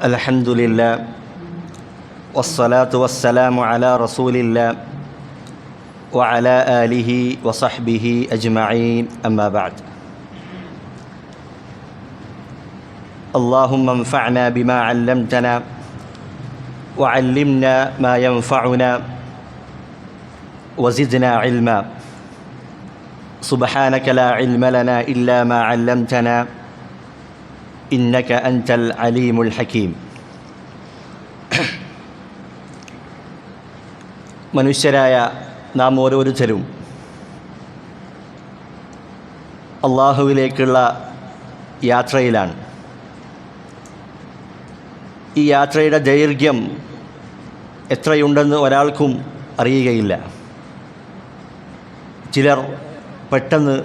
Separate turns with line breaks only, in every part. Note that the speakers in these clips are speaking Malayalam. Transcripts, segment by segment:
الحمد لله والصلاة والسلام على رسول الله وعلى آله وصحبه أجمعين أما بعد اللهم انفعنا بما علمتنا وعلمنا ما ينفعنا وزدنا علما سبحانك لا علم لنا إلا ما علمتنا إنك أنت العليم الحكيم. മനുഷ്യരായ നാം ഓരോരുത്തരും അള്ളാഹുവിലേക്കുള്ള യാത്രയിലാണ്. ഈ യാത്രയുടെ ദൈർഘ്യം എത്രയുണ്ടെന്ന് ഒരാൾക്കും അറിയുകയില്ല. ചിലർ പെട്ടെന്ന്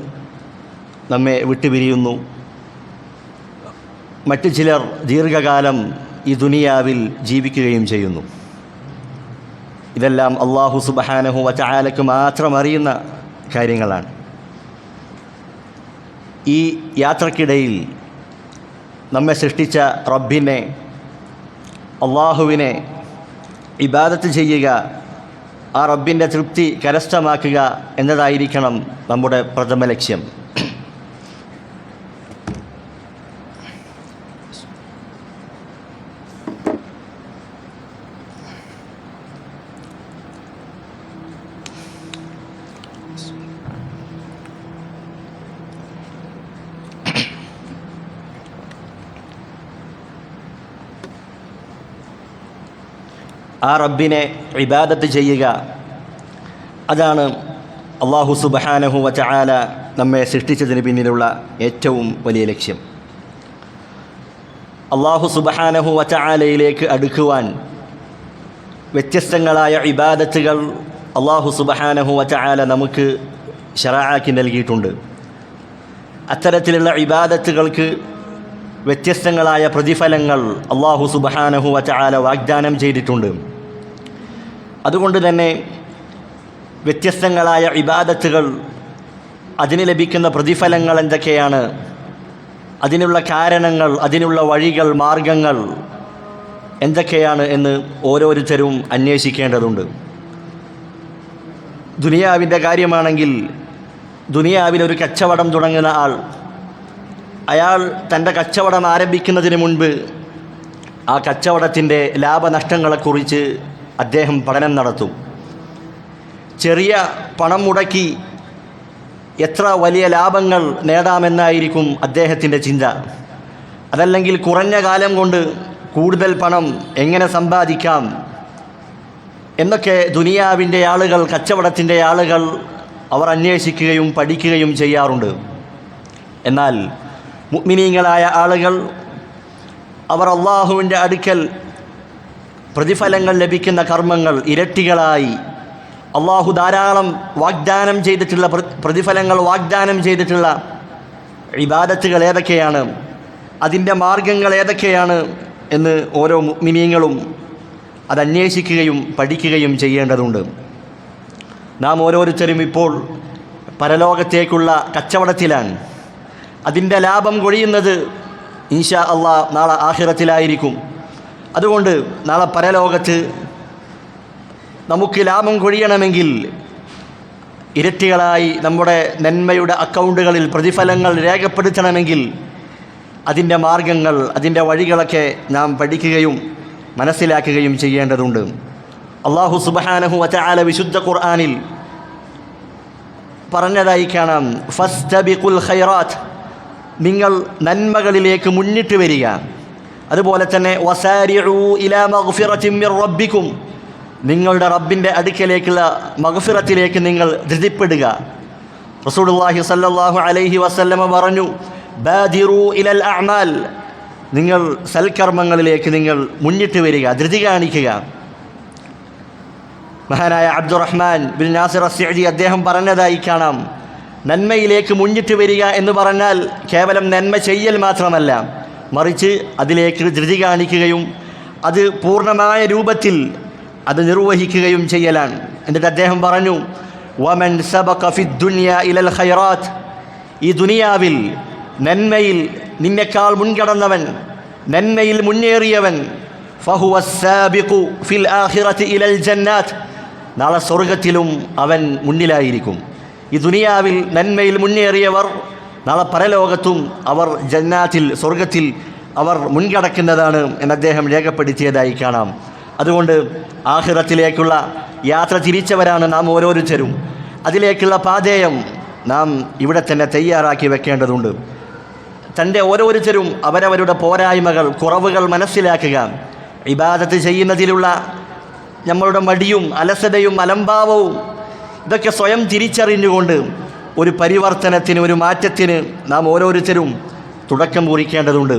നമ്മെ വിട്ടുപിരിയുന്നു, മറ്റു ചിലർ ദീർഘകാലം ഈ ദുനിയാവിൽ ജീവിക്കുകയും ചെയ്യുന്നു. ഇതെല്ലാം അല്ലാഹു സുബ്ഹാനഹു വ തആലയ്ക്ക് മാത്രം അറിയുന്ന കാര്യങ്ങളാണ്. ഈ യാത്രക്കിടയിൽ നമ്മെ സൃഷ്ടിച്ച റബ്ബിനെ, അള്ളാഹുവിനെ ഇബാദത്ത് ചെയ്യുക, ആ റബ്ബിൻ്റെ തൃപ്തി കരസ്ഥമാക്കുക എന്നതായിരിക്കണം നമ്മുടെ പ്രഥമ ലക്ഷ്യം. ആ റബ്ബിനെ ഇബാദത്ത് ചെയ്യുക, അതാണ് അല്ലാഹു സുബ്ഹാനഹു വ തആല നമ്മെ സൃഷ്ടിച്ചതിന് പിന്നിലുള്ള ഏറ്റവും വലിയ ലക്ഷ്യം. അല്ലാഹു സുബ്ഹാനഹു വ തആലയിലേക്ക് അടുക്കുവാൻ വ്യത്യസ്തങ്ങളായ ഇബാദത്തുകൾ അല്ലാഹു സുബ്ഹാനഹു വ തആല നമുക്ക് ശറഅാക്കി നൽകിയിട്ടുണ്ട്. അത്തരത്തിലുള്ള ഇബാദത്തുകൾക്ക് വ്യത്യസ്തങ്ങളായ പ്രതിഫലങ്ങൾ അല്ലാഹു സുബ്ഹാനഹു വ തആല വാഗ്ദാനം ചെയ്തിട്ടുണ്ട്. അതുകൊണ്ട് തന്നെ വ്യത്യസ്തങ്ങളായ ഇബാദത്തുകൾ, അതിന് ലഭിക്കുന്ന പ്രതിഫലങ്ങൾ എന്തൊക്കെയാണ്, അതിനുള്ള കാരണങ്ങൾ, അതിനുള്ള വഴികൾ, മാർഗങ്ങൾ എന്തൊക്കെയാണ് എന്ന് ഓരോരുത്തരും അന്വേഷിക്കേണ്ടതുണ്ട്. ദുനിയാവിൻ്റെ കാര്യമാണെങ്കിൽ, ദുനിയാവിലൊരു കച്ചവടം തുടങ്ങുന്ന ആൾ, അയാൾ തൻ്റെ കച്ചവടം ആരംഭിക്കുന്നതിന് മുൻപ് ആ കച്ചവടത്തിൻ്റെ ലാഭനഷ്ടങ്ങളെക്കുറിച്ച് അദ്ദേഹം പഠനം നടത്തും. ചെറിയ പണം മുടക്കി എത്ര വലിയ ലാഭങ്ങൾ നേടാമെന്നായിരിക്കും അദ്ദേഹത്തിൻ്റെ ചിന്ത. അതല്ലെങ്കിൽ കുറഞ്ഞ കാലം കൊണ്ട് കൂടുതൽ പണം എങ്ങനെ സമ്പാദിക്കാം എന്നൊക്കെ ദുനിയാവിൻ്റെ ആളുകൾ, കച്ചവടത്തിൻ്റെ ആളുകൾ അവർ അന്വേഷിക്കുകയും പഠിക്കുകയും ചെയ്യാറുണ്ട്. എന്നാൽ മുഅ്മിനീങ്ങളായ ആളുകൾ, അവർ അള്ളാഹുവിൻ്റെ അടുക്കൽ പ്രതിഫലങ്ങൾ ലഭിക്കുന്ന കർമ്മങ്ങൾ ഇരട്ടികളായി അള്ളാഹു ധാരാളം വാഗ്ദാനം ചെയ്തിട്ടുള്ള പ്രതിഫലങ്ങൾ വാഗ്ദാനം ചെയ്തിട്ടുള്ള ഇബാദത്തുകൾ ഏതൊക്കെയാണ്, അതിൻ്റെ മാർഗങ്ങൾ ഏതൊക്കെയാണ് എന്ന് ഓരോ മുഅ്മിനീങ്ങളും അതന്വേഷിക്കുകയും പഠിക്കുകയും ചെയ്യേണ്ടതുണ്ട്. നാം ഓരോരുത്തരും ഇപ്പോൾ പരലോകത്തേക്കുള്ള കച്ചവടത്തിലാണ്. അതിൻ്റെ ലാഭം കൊഴിയുന്നത് ഇൻഷാ അല്ലാഹ് നാളെ ആഖിറത്തിലായിരിക്കും. അതുകൊണ്ട് നാളെ പരലോകത്ത് നമുക്ക് ലാഭം കൊഴിയണമെങ്കിൽ, ഇരട്ടികളായി നമ്മുടെ നന്മയുടെ അക്കൗണ്ടുകളിൽ പ്രതിഫലങ്ങൾ രേഖപ്പെടുത്തണമെങ്കിൽ അതിൻ്റെ മാർഗങ്ങൾ, അതിൻ്റെ വഴികളൊക്കെ നാം പഠിക്കുകയും മനസ്സിലാക്കുകയും ചെയ്യേണ്ടതുണ്ട്. അല്ലാഹു സുബ്ഹാനഹു വ തആല വിശുദ്ധ ഖുർആനിൽ പറഞ്ഞതായി കാണാം, ഫസ്തബിഖുൽ ഖൈറാത്ത്, നിങ്ങൾ നന്മകളിലേക്ക് മുന്നിട്ട് വരിക. അതുപോലെ തന്നെ വസാരിഉ ഇലാ മഗ്ഫിറത്തിൻ മിർ റബ്ബിക്കും, നിങ്ങളുടെ റബ്ബിൻ്റെ അടുക്കലേക്കുള്ള മഗ്ഫിറത്തിലേക്ക് നിങ്ങൾ ധൃതിപ്പെടുക. റസൂലുള്ളാഹി സ്വല്ലല്ലാഹു അലൈഹി വസല്ലമ പറഞ്ഞു, ബാദിറു ഇലൽ അഅമാൽ, നിങ്ങൾ സൽക്കർമ്മങ്ങളിലേക്ക് നിങ്ങൾ മുന്നിട്ട് വരിക, ധൃതി കാണിക്കുക. മഹാനായ അബ്ദുറഹ്മാൻ ബിൻ നാസിർ അസ്സഅദി അദ്ദേഹം പറഞ്ഞതായി കാണാം, നന്മയിലേക്ക് മുന്നിട്ട് വരിക എന്ന് പറഞ്ഞാൽ കേവലം നന്മ ചെയ്യൽ മാത്രമല്ല, മറിച്ച് അതിലേക്ക് ധൃതി കാണിക്കുകയും അത് പൂർണ്ണമായ രൂപത്തിൽ അത് നിർവഹിക്കുകയും ചെയ്യലാണ്. എന്നിട്ട് അദ്ദേഹം പറഞ്ഞു, വമൻ സബഖ ഫിദ് ദുനിയ ഇലൽ ഖൈറാത്ത്, ഈ ദുനിയാവിൽ നന്മയിൽ നിന്നെക്കാൾ മുൻകടന്നവൻ, നന്മയിൽ മുന്നേറിയവൻ ഫഹുവ സാബിഖു ഫിൽ ആഖിറതി ഇലൽ ജന്നാത്ത്, നാളെ സ്വർഗത്തിലും അവൻ മുന്നിലായിരിക്കും. ഈ ദുനിയാവിൽ നന്മയിൽ മുന്നേറിയവർ നാളെ പരലോകത്തും അവർ ജന്നാത്തിൽ സ്വർഗത്തിൽ അവർ മുൻകടക്കുന്നതാണ് എന്ന് അദ്ദേഹം രേഖപ്പെടുത്തിയതായി കാണാം. അതുകൊണ്ട് ആഖിറത്തിലേക്കുള്ള യാത്ര തിരിച്ചവരാണ് നാം ഓരോരുത്തരും. അതിലേക്കുള്ള പാഥേയം നാം ഇവിടെ തന്നെ തയ്യാറാക്കി വെക്കേണ്ടതുണ്ട്. തൻ്റെ ഓരോരുത്തരും അവരവരുടെ പോരായ്മകൾ, കുറവുകൾ മനസ്സിലാക്കുക. ഇബാദത്ത് ചെയ്യുന്നതിലുള്ള നമ്മളുടെ മടിയും അലസതയും അലംഭാവവും ഇതൊക്കെ സ്വയം തിരിച്ചറിഞ്ഞുകൊണ്ട് ഒരു പരിവർത്തനത്തിന്, ഒരു മാറ്റത്തിന് നാം ഓരോരുത്തരും തുടക്കം കുറിക്കേണ്ടതുണ്ട്.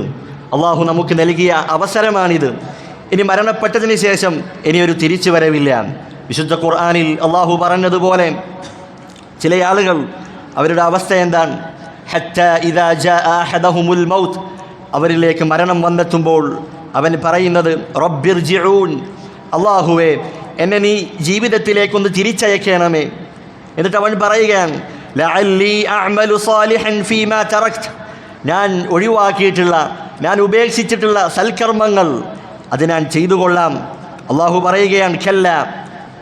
അള്ളാഹു നമുക്ക് നൽകിയ അവസരമാണിത്. ഇനി മരണപ്പെട്ടതിന് ശേഷം ഇനിയൊരു തിരിച്ചു വരവില്ല. വിശുദ്ധ ഖുർആനിൽ അള്ളാഹു പറഞ്ഞതുപോലെ ചില ആളുകൾ അവരുടെ അവസ്ഥ എന്താണ്? ഹത്താ ഇദാ ജാഅ അഹദഹുമുൽ മൗത്ത്, അവരിലേക്ക് മരണം വന്നെത്തുമ്പോൾ അവൻ പറയുന്നത് റബ്ബിർജിഊൻ, അള്ളാഹുവേ എന്നെ നീ ജീവിതത്തിലേക്കൊന്ന് തിരിച്ചയക്കണമേ. എന്നിട്ട് അവൻ പറയുകയാണ് ലഅല്ലി അഅമലു സാലിഹൻ ഫീമാ തറക്ത്, ഞാൻ ഒഴിവാക്കിയിട്ടുള്ള, ഞാൻ ഉപേക്ഷിച്ചിട്ടുള്ള സൽക്കർമ്മങ്ങൾ അത് ഞാൻ ചെയ്തു കൊള്ളാം. അള്ളാഹു പറയുകയാണ് കല്ല,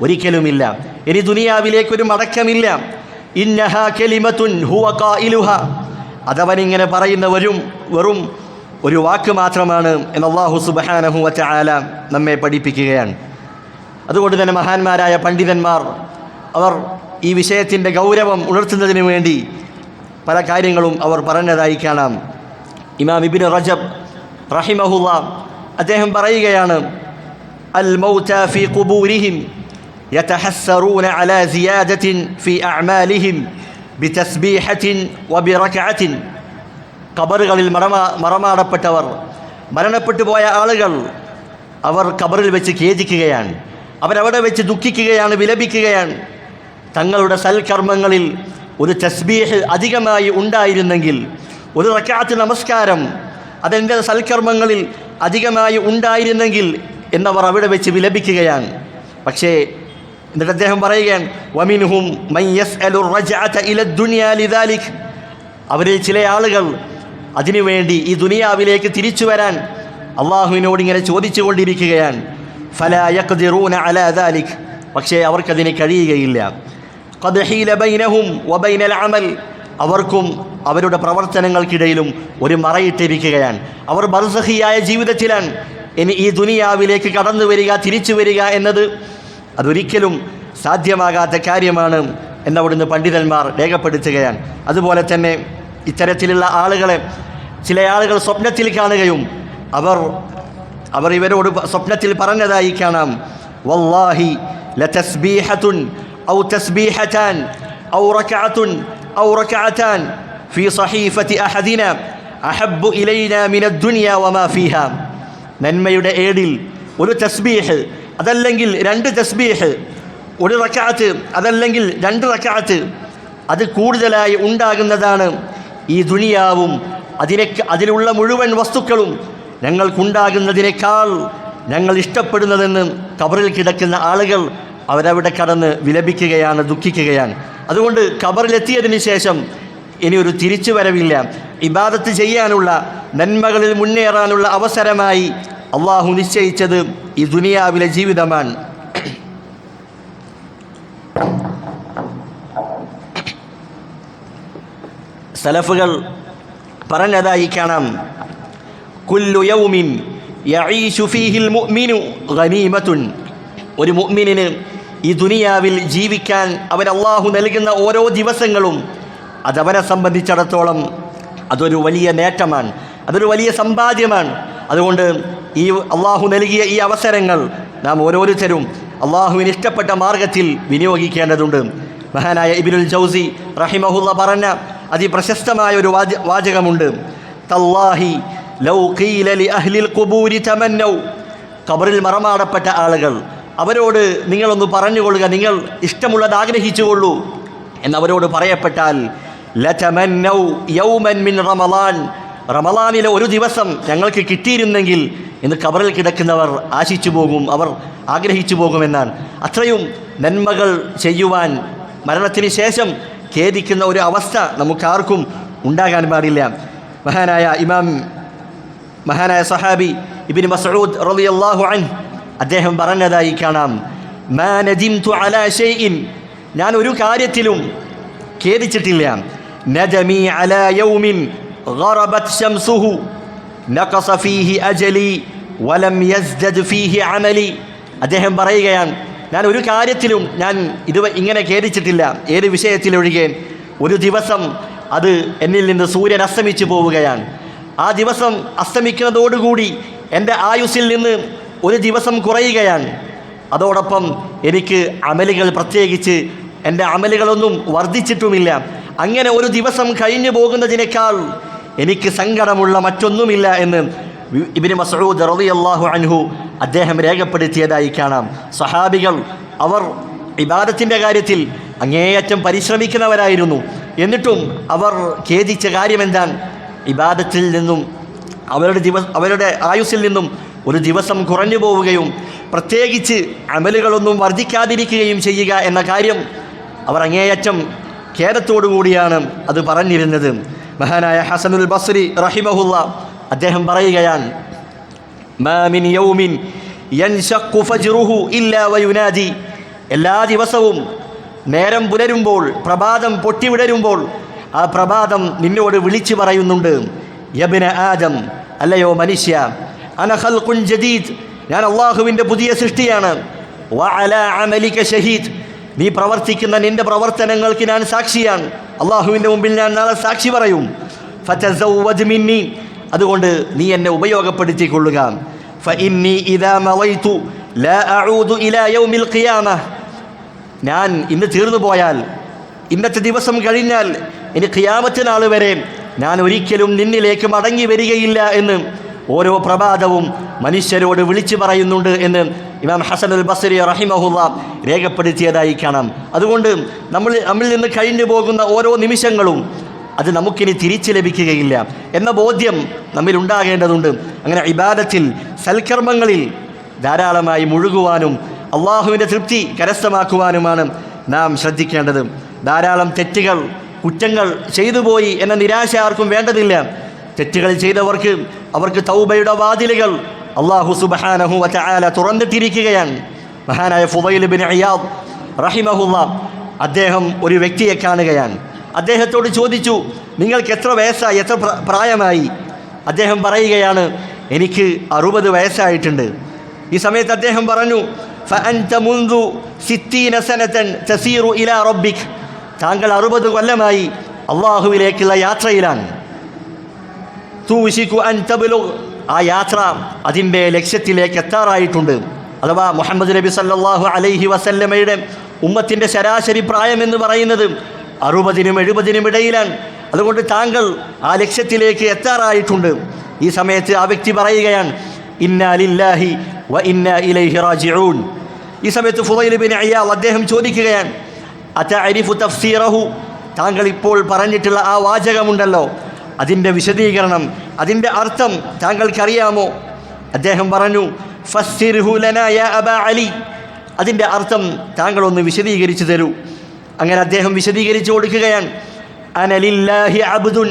ഒരിക്കലുമില്ല. ഇനി ദുനിയാവിലേക്കൊരു മടക്കമില്ല. ഇന്നഹാ കലിമത്തുൻ ഹുവ ഖായിലുഹ, അതവനിങ്ങനെ പറയുന്ന വെറും ഒരു വാക്ക് മാത്രമാണ് എന്ന് അല്ലാഹു സുബ്ഹാനഹു വ തആല നമ്മെ പഠിപ്പിക്കുകയാണ്. അതുകൊണ്ട് തന്നെ മഹാന്മാരായ പണ്ഡിതന്മാർ അവർ ഈ വിഷയത്തിൻ്റെ ഗൗരവം ഉണർത്തുന്നതിന് വേണ്ടി പല കാര്യങ്ങളും അവർ പറഞ്ഞതായി കാണാം. ഇമാം ഇബ്നു റജബ് റഹിമഹുല്ലാ അദ്ദേഹം പറയുകയാണ് അൽ മൗത ഫീ ഖുബൂരിഹിം യതഹസ്സറൂന അലാ സിയാദത്തിൻ ഫീ അഅമാലിഹിം ബിതസ്ബീഹത്തിൻ വബിറക്അത്തിൻ, ഖബറുകളിൽ മറമാടപ്പെട്ടവർ, മരണപ്പെട്ടു പോയ ആളുകൾ അവർ ഖബറിൽ വെച്ച് ഖേദിക്കുകയാണ്, അവരവിടെ വെച്ച് ദുഃഖിക്കുകയാണ്, വിലപിക്കുകയാണ്. തങ്ങളുടെ സൽക്കർമ്മങ്ങളിൽ ഒരു തസ്ബീഹ് അധികമായി ഉണ്ടായിരുന്നെങ്കിൽ, ഒരു റക്അത്ത് നമസ്കാരം അതെൻ്റെ സൽക്കർമ്മങ്ങളിൽ അധികമായി ഉണ്ടായിരുന്നെങ്കിൽ എന്നവർ അവിടെ വെച്ച് വിലപിക്കുകയാണ്. പക്ഷേ എന്നിട്ട് അദ്ദേഹം പറയുകയാണ് വമിൻഹും മൻ യസ്അലു റജ്അത ഇല ദുനിയാ ലിദാലിക്, അവരിൽ ചില ആളുകൾ അതിനുവേണ്ടി ഈ ദുനിയാവിലേക്ക് തിരിച്ചു വരാൻ അള്ളാഹുവിനോട് ഇങ്ങനെ ചോദിച്ചു കൊണ്ടിരിക്കുകയാണ്. ഫലാ യഖ്ദിറൂന അലാ ദാലിക്, പക്ഷേ അവർക്കതിന് കഴിയുകയില്ല. ഖദ് ഹീല ബൈനഹും വബൈനൽ അമൽ, അവർക്കും അവരുടെ പ്രവർത്തനങ്ങൾക്കിടയിലും ഒരു മറയിട്ടിരിക്കുകയാണ്. അവർ ബർസഖിയായ ജീവിതത്തിലാണ്. ഇനി ഈ ദുനിയാവിലേക്ക് കടന്നു വരിക, തിരിച്ചു വരിക എന്നത് അതൊരിക്കലും സാധ്യമാകാത്ത കാര്യമാണ് എന്നവിടുന്ന് പണ്ഡിതന്മാർ രേഖപ്പെടുത്തുകയാണ്. അതുപോലെ തന്നെ ഇത്തരത്തിലുള്ള ആളുകളെ ചില ആളുകൾ സ്വപ്നത്തിൽ കാണുകയും അവർ ഇവരോട് സ്വപ്നത്തിൽ പറഞ്ഞതായി കാണാം വല്ലാഹി ലതസ്ബീഹത്തുൻ ഔ തസ്ബീഹതാൻ ഔ റക്അത്തുൻ ഔ റക്അതാൻ ഫീ സഹീഫത്തി അഹദിനാ അഹബ്ബു ഇലൈനാ മിനദ് ദുനിയ വമാ ഫീഹാ, നന്മയുടെ ഏടിൽ ഒരു തസ്ബീഹ് അതല്ലെങ്കിൽ 2 തസ്ബീഹ്, ഒരു റക്അത്ത് അതല്ലെങ്കിൽ 2 റക്അത്ത്, അത് കൂടുതലായി ഉണ്ടാകുന്നതാണ് ഈ ദുനിയാവും അതിലുള്ള മുഴുവൻ വസ്തുക്കളും ഞങ്ങൾക്കുണ്ടാകുന്നതിനേക്കാൾ ഞങ്ങൾ ഇഷ്ടപ്പെടുന്നതെന്ന് ഖബറിൽ കിടക്കുന്ന ആളുകൾ അവരവിടെ കടന്ന് വിലപിക്കുകയാണ്, ദുഃഖിക്കുകയാണ്. അതുകൊണ്ട് ഖബറിലെത്തിയതിന് ശേഷം ഇനിയൊരു തിരിച്ചു വരവില്ല. ഇബാദത്ത് ചെയ്യാനുള്ള, നന്മകളിൽ മുന്നേറാനുള്ള അവസരമായി അള്ളാഹു നിശ്ചയിച്ചത് ഈ ദുനിയാവിലെ ജീവിതമാണ്. സലഫുകൾ പറഞ്ഞതായി കാണാം കുല്ലു യൗമിൻ യഈശു ഫീഹിൽ മുഅ്മിനു ഗനീമത്തുൻ, ഒരു മുഅ്മിനിന് ഈ ദുനിയാവിൽ ജീവിക്കാൻ അവൻ അള്ളാഹു നൽകുന്ന ഓരോ ദിവസങ്ങളും അതവനെ സംബന്ധിച്ചിടത്തോളം അതൊരു വലിയ നേട്ടമാണ്, അതൊരു വലിയ സമ്പാദ്യമാണ്. അതുകൊണ്ട് ഈ അള്ളാഹു നൽകിയ ഈ അവസരങ്ങൾ നാം ഓരോരുത്തരും അള്ളാഹുവിന് ഇഷ്ടപ്പെട്ട മാർഗത്തിൽ വിനിയോഗിക്കേണ്ടതുണ്ട്. മഹാനായ ഇബ്നുൽ ജൗസി റഹിമഹുല്ല പറഞ്ഞ അതിപ്രശസ്തമായ ഒരു വാചകമുണ്ട് തല്ലാഹി ലൗ ഖീല ലി അഹ്ലിൽ ഖുബൂരി തമന്നൗ, ഖബറിൽ മറമാടപ്പെട്ട ആളുകൾ അവരോട് നിങ്ങളൊന്ന് പറഞ്ഞുകൊള്ളുക, നിങ്ങൾ ഇഷ്ടമുള്ളത് ആഗ്രഹിച്ചുകൊള്ളൂ എന്നവരോട് പറയപ്പെട്ടാൽ ലതമന്നൗ യൗമൻ മിൻ റമളാൻ, റമളാനിലെ ഒരു ദിവസം ഞങ്ങൾക്ക് കിട്ടിയിരുന്നെങ്കിൽ എന്ന് ഖബറിൽ കിടക്കുന്നവർ ആശിച്ചു പോകും, അവർ ആഗ്രഹിച്ചു പോകുമെന്നാണ്. അത്രയും നന്മകൾ ചെയ്യുവാൻ മരണത്തിന് ശേഷം ഖേദിക്കുന്ന ഒരു അവസ്ഥ നമുക്കാർക്കും ഉണ്ടാകാൻ പാടില്ല. മഹാനായ ഇമാം മഹാനായ സഹാബി ഇബ്നു മസ്ഊദ് റളിയല്ലാഹു അൻഹു അദ്ദേഹം പറഞ്ഞതായി കാണാം, മാ നദിംതു അലാ ഷൈഇൻ, ഞാൻ ഒരു കാര്യത്തിലും ഖേദിച്ചിട്ടില്ല. നദമി അലാ യൗമിൻ ഗറബത് ശംസുഹു നഖസ ഫീഹി അജലി വലം യസ്ദദ് ഫീഹി അമലി. അദ്ദേഹം പറയുകയാണ്, ഞാൻ ഒരു കാര്യത്തിലും ഇങ്ങനെ ഖേദിച്ചിട്ടില്ല. ഏത് വിഷയത്തിലൊഴികെ ഒരു ദിവസം അത് എന്നിൽ നിന്ന് സൂര്യൻ അസ്തമിച്ചു പോവുകയാണ്. ആ ദിവസം അസ്തമിക്കുന്നതോടുകൂടി എൻ്റെ ആയുസ്സിൽ നിന്ന് ഒരു ദിവസം കുറയുകയാണ്. അതോടൊപ്പം എനിക്ക് അമലുകൾ, പ്രത്യേകിച്ച് എൻ്റെ അമലുകളൊന്നും വർദ്ധിച്ചിട്ടുമില്ല. അങ്ങനെ ഒരു ദിവസം കഴിഞ്ഞു പോകുന്നതിനേക്കാൾ എനിക്ക് സങ്കടമുള്ള മറ്റൊന്നുമില്ല എന്ന് ഇബ്നു മസ്ഊദ് റളിയല്ലാഹു അൻഹു അദ്ദേഹം രേഖപ്പെടുത്തിയതായി കാണാം. സഹാബികൾ അവർ ഇബാദത്തിൻ്റെ കാര്യത്തിൽ അങ്ങേയറ്റം പരിശ്രമിക്കുന്നവരായിരുന്നു. എന്നിട്ടും അവർ ഖേദിച്ച കാര്യമെന്താണ്? ഇബാദത്തിൽ നിന്നും അവരുടെ ആയുസ്സിൽ നിന്നും ഒരു ദിവസം കുറഞ്ഞു പോവുകയും പ്രത്യേകിച്ച് അമലുകളൊന്നും വർദ്ധിക്കാതിരിക്കുകയും ചെയ്യുക എന്ന കാര്യം അവർ അങ്ങേയറ്റം ഖേദത്തോടു കൂടിയാണ് അത് പറഞ്ഞിരുന്നത്. മഹാനായ ഹസനുൽ ബസ്രി റഹിമഹുല്ല അദ്ദേഹം പറയുകയാണ്, മാ മിൻ യൗമിൻ യൻശഖു ഫജ്റുഹു ഇല്ലാ വയുനാദി. എല്ലാ ദിവസവും നേരം പുലരുമ്പോൾ, പ്രഭാതം പൊട്ടിവിടരുമ്പോൾ ആ പ്രഭാതം നിന്നോട് വിളിച്ചു പറയുന്നുണ്ട്, യബ്ന ആദം, അല്ലയോ മനുഷ്യ, അന ഖൽഖുൻ ജദീദ്, ഞാൻ അള്ളാഹുവിൻ്റെ പുതിയ സൃഷ്ടിയാണ്. വഅലാ അമലിക ഷഹീദ്, നീ പ്രവർത്തിക്കുന്ന നിൻ്റെ പ്രവർത്തനങ്ങൾക്ക് ഞാൻ സാക്ഷിയാണ്. അള്ളാഹുവിൻ്റെ മുമ്പിൽ ഞാൻ നാളെ സാക്ഷി പറയും. ഫതസവ്വദ് മിന്നി, അതുകൊണ്ട് നീ എന്നെ ഉപയോഗപ്പെടുത്തിക്കൊള്ളുക. ഫഇന്നി ഇദാ മളൈതു ലാ അഊദു ഇലാ യൗമിൽ ഖിയാമ, ഞാൻ ഇന്ന് തീർന്നു പോയാൽ, ഇന്നത്തെ ദിവസം കഴിഞ്ഞാൽ ഇനി ഖിയാമത്ത് നാൾ വരെ ഞാൻ ഒരിക്കലും നിന്നിലേക്ക് മടങ്ങി വരികയില്ല എന്ന് ഓരോ പ്രഭാതവും മനുഷ്യരോട് വിളിച്ചു പറയുന്നുണ്ട് എന്ന് ഇമാം ഹസനുൽ ബസ്രി റഹിമഹുല്ല രേഖപ്പെടുത്തിയതായി കാണാം. അതുകൊണ്ട് നമ്മിൽ നിന്ന് കഴിഞ്ഞു പോകുന്ന ഓരോ നിമിഷങ്ങളും അത് നമുക്കിനി തിരിച്ചു ലഭിക്കുകയില്ല എന്ന ബോധ്യം നമ്മിൽ ഉണ്ടാകേണ്ടതുണ്ട്. അങ്ങനെ ഇബാദത്തിൽ, സൽക്കർമ്മങ്ങളിൽ ധാരാളമായി മുഴുകുവാനും അള്ളാഹുവിൻ്റെ തൃപ്തി കരസ്ഥമാക്കുവാനുമാണ് നാം ശ്രദ്ധിക്കേണ്ടത്. ധാരാളം തെറ്റുകൾ, കുറ്റങ്ങൾ ചെയ്തുപോയി എന്ന നിരാശ ആർക്കും വേണ്ടതില്ല. തെറ്റുകൾ ചെയ്തവർക്ക് അവർക്ക് തൗബയുടെ വാതിലുകൾ അള്ളാഹു സുബ്ഹാനഹു വ തആല തുറന്നിട്ടിരിക്കുകയാണ്. മഹാനായ ഫുദൈൽ ഇബ്നു ഇയാദ് റഹിമഹുല്ല അദ്ദേഹം ഒരു വ്യക്തിയെ കാണുകയാണ്. അദ്ദേഹത്തോട് ചോദിച്ചു, നിങ്ങൾക്ക് എത്ര വയസ്സായി, എത്ര പ്രായമായി? അദ്ദേഹം പറയുകയാണ്, എനിക്ക് 60 വയസ്സായിട്ടുണ്ട്. ഈ സമയത്ത് അദ്ദേഹം പറഞ്ഞു, ഫഅൻത മുൻദു 60 സനതൻ തസീറു ഇലാ റബ്ബിക്, താങ്കൾ 60 കൊല്ലമായി അള്ളാഹുവിലേക്കുള്ള യാത്രയിലാണ്. തൂശികു അൻ തബ്ലുഗ്, ആ യാത്ര അതിൻ്റെ ലക്ഷ്യത്തിലേക്ക് എത്താറായിട്ടുണ്ട്. അഥവാ മുഹമ്മദ് നബി സല്ലല്ലാഹു അലൈഹി വസല്ലമയുടെ ഉമ്മത്തിൻ്റെ ശരാശരി പ്രായം എന്ന് പറയുന്നത് 60-നും 70-നും ഇടയിലാണ്. അതുകൊണ്ട് താങ്കൾ ആ ലക്ഷ്യത്തിലേക്ക് എത്താറായിട്ടുണ്ട്. ഈ സമയത്ത് ആ വ്യക്തി പറയുകയാണ്, ഇന്നാ ലില്ലാഹി വ ഇന്നാ ഇലൈഹി റാജിഊൻ. ഈ സമയത്ത് ഫുദൈൽ ഇബ്നു ഇയാദ് അദ്ദേഹം ചോദിക്കുകയാണ്, അതഅരിഫു തഫ്സീറഹു, താങ്കൾ ഇപ്പോൾ പറഞ്ഞിട്ടുള്ള ആ വാചകമുണ്ടല്ലോ, അതിൻ്റെ വിശദീകരണം, അതിൻ്റെ അർത്ഥം താങ്കൾക്കറിയാമോ? അദ്ദേഹം പറഞ്ഞു, ഫസ്സിർഹു ലനാ യാ അബാ അലി, അതിൻ്റെ അർത്ഥം താങ്കളൊന്ന് വിശദീകരിച്ചു തരൂ. അങ്ങനെ അദ്ദേഹം വിശദീകരിച്ചു കൊടുക്കുകയാണ്, അന ലില്ലാഹി അബ്ദുൻ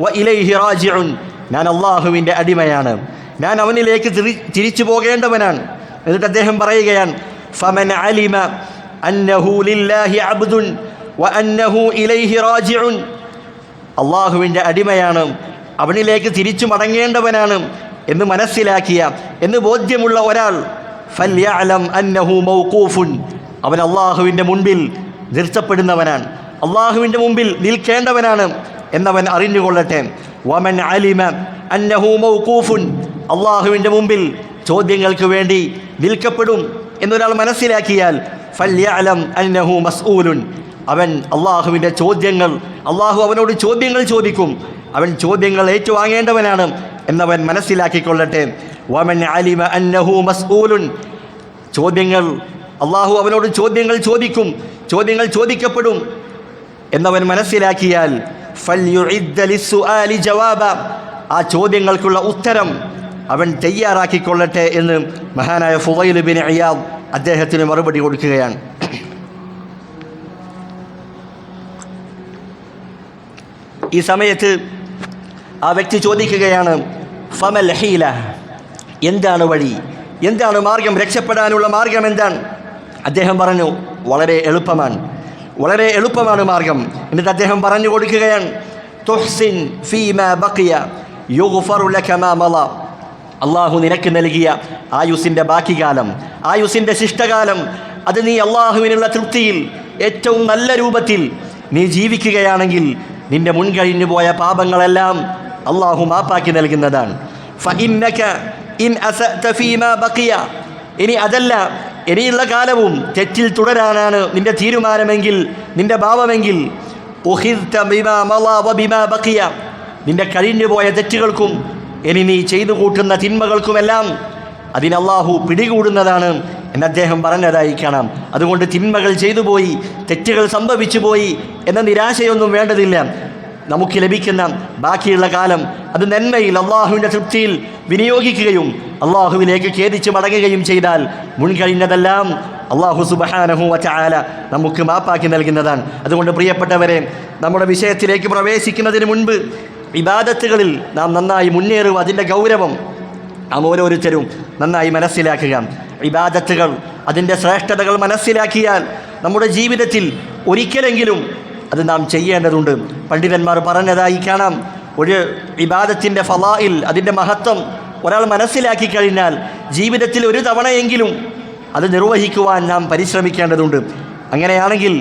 വ ഇലൈഹി റാജിഉൻ, ഞാൻ അള്ളാഹുവിൻ്റെ അടിമയാണ്, ഞാൻ അവനിലേക്ക് തിരിച്ചു പോകേണ്ടവനാണ്. എന്നിട്ട് അദ്ദേഹം പറയുകയാണ്, ഫമൻ അലിമ അന്നഹു ലില്ലാഹി അബ്ദുൻ വ അന്നഹു ഇലൈഹി റാജിഉൻ, അള്ളാഹുവിൻ്റെ അടിമയാണ്, അവനിലേക്ക് തിരിച്ചു മടങ്ങേണ്ടവനാണ് എന്ന് മനസ്സിലാക്കിയ, എന്ന് ബോധ്യമുള്ള ഒരാൾ, ഫൽയഅലം അന്നഹു മൗഖൂഫുൻ, അവൻ അള്ളാഹുവിൻ്റെ മുൻപിൽ നിർത്തപ്പെടുന്നവനാണ്, അള്ളാഹുവിൻ്റെ മുമ്പിൽ നിൽക്കേണ്ടവനാണ് എന്നവൻ അറിഞ്ഞുകൊള്ളട്ടെ. വമൻ അലിമ അന്നഹു മൗഖൂഫുൻ, അള്ളാഹുവിൻ്റെ മുമ്പിൽ ചോദ്യങ്ങൾക്ക് വേണ്ടി നിൽക്കപ്പെടും എന്നൊരാൾ മനസ്സിലാക്കിയാൽ, ഫൽയഅലം അന്നഹു മസ്ഊലുൻ, അവൻ അള്ളാഹുവിൻ്റെ ചോദ്യങ്ങൾ, അള്ളാഹു അവനോട് ചോദ്യങ്ങൾ ചോദിക്കും, അവൻ ചോദ്യങ്ങൾ ഏറ്റുവാങ്ങേണ്ടവനാണ് എന്നവൻ മനസ്സിലാക്കിക്കൊള്ളട്ടെ. വമൻ അലിമ അന്നഹു മസ്ഊലുൻ, ചോദ്യങ്ങൾ, അള്ളാഹു അവനോട് ചോദ്യങ്ങൾ ചോദിക്കും, ചോദ്യങ്ങൾ ചോദിക്കപ്പെടും എന്നവൻ മനസ്സിലാക്കിയാൽ, ഫൽയുഇദ്ദ ലിസ്സുആലി ജവാബ, ആ ചോദ്യങ്ങൾക്കുള്ള ഉത്തരം അവൻ തയ്യാറാക്കിക്കൊള്ളട്ടെ എന്ന് മഹാനായ ഫുദൈൽ ഇബ്നു ഇയാദ് അദ്ദേഹത്തിന് മറുപടി കൊടുക്കുകയാണ്. ഈ സമയത്ത് ആ വ്യക്തി ചോദിക്കുകയാണ്, ഫമൽ ഹീല, എന്താണ് വഴി, എന്താണ് മാർഗം, രക്ഷപ്പെടാനുള്ള മാർഗം എന്താണ്? അദ്ദേഹം പറഞ്ഞു, വളരെ എളുപ്പമാണ്, വളരെ എളുപ്പമാണ് മാർഗം. എന്നിട്ട് അദ്ദേഹം പറഞ്ഞു കൊടുക്കുകയാണ്, തുഹ്സിൻ ഫീമാ ബഖിയ യുഗ്ഫറു ലക മാ മള. അള്ളാഹു നിനക്ക് നൽകിയ ആയുസിൻ്റെ ബാക്കി കാലം, ആയുസിൻ്റെ ശിഷ്ടകാലം, അത് നീ അള്ളാഹുവിനുള്ള തൃപ്തിയിൽ ഏറ്റവും നല്ല രൂപത്തിൽ നീ ജീവിക്കുകയാണെങ്കിൽ നിന്റെ മുൻകഴിഞ്ഞു പോയ പാപങ്ങളെല്ലാം അള്ളാഹു മാപ്പാക്കി നൽകുന്നതാണ്. ഫഇന്നക ഇൻ അസഅത ഫീമാ ബഖിയ, ഇനി അതല്ല, ഇനിയുള്ള കാലവും തെറ്റിൽ തുടരാനാണ് നിന്റെ തീരുമാനമെങ്കിൽ, നിന്റെ ഭാവമെങ്കിൽ, ഉഖിദ്ത ബിമാ മളാ വബിമാ ബഖിയ, നിന്റെ കഴിഞ്ഞുപോയ തെറ്റുകൾക്കും ഇനി നീ ചെയ്തു കൂട്ടുന്ന തിന്മകൾക്കുമെല്ലാം അതിന് അള്ളാഹു പിടികൂടുന്നതാണ് എന്ന് അദ്ദേഹം പറഞ്ഞതായി കാണാം. അതുകൊണ്ട് തിന്മകൾ ചെയ്തു പോയി, തെറ്റുകൾ സംഭവിച്ചു പോയി എന്ന നിരാശയൊന്നും വേണ്ടതില്ല. നമുക്ക് ലഭിക്കുന്ന ബാക്കിയുള്ള കാലം അത് നന്മയിൽ അള്ളാഹുവിൻ്റെ തൃപ്തിയിൽ വിനിയോഗിക്കുകയും അള്ളാഹുവിലേക്ക് ഖേദിച്ച് മടങ്ങുകയും ചെയ്താൽ മുൻകഴിഞ്ഞതെല്ലാം അള്ളാഹു സുബ്ഹാനഹു വ തആല നമുക്ക് മാപ്പാക്കി നൽകുന്നതാണ്. അതുകൊണ്ട് പ്രിയപ്പെട്ടവരെ, നമ്മുടെ വിഷയത്തിലേക്ക് പ്രവേശിക്കുന്നതിന് മുൻപ് ഇബാദത്തുകളിൽ നാം നന്നായി മുന്നേറുക, അതിൻ്റെ ഗൗരവം നാം ഓരോരുത്തരും നന്നായി മനസ്സിലാക്കുക. ഇബാദത്തുകൾ, അതിൻ്റെ ശ്രേഷ്ഠതകൾ മനസ്സിലാക്കിയാൽ നമ്മുടെ ജീവിതത്തിൽ ഒരിക്കലെങ്കിലും അത് നാം ചെയ്യേണ്ടതുണ്ട്. പണ്ഡിതന്മാർ പറഞ്ഞതായി കാണാം, ഒരു ഇബാദത്തിൻ്റെ ഫളായിൽ, അതിൻ്റെ മഹത്വം ഒരാൾ മനസ്സിലാക്കി കഴിഞ്ഞാൽ ജീവിതത്തിൽ ഒരു തവണയെങ്കിലും അത് നിർവഹിക്കുവാൻ നാം പരിശ്രമിക്കേണ്ടതുണ്ട്. അങ്ങനെയാണെങ്കിൽ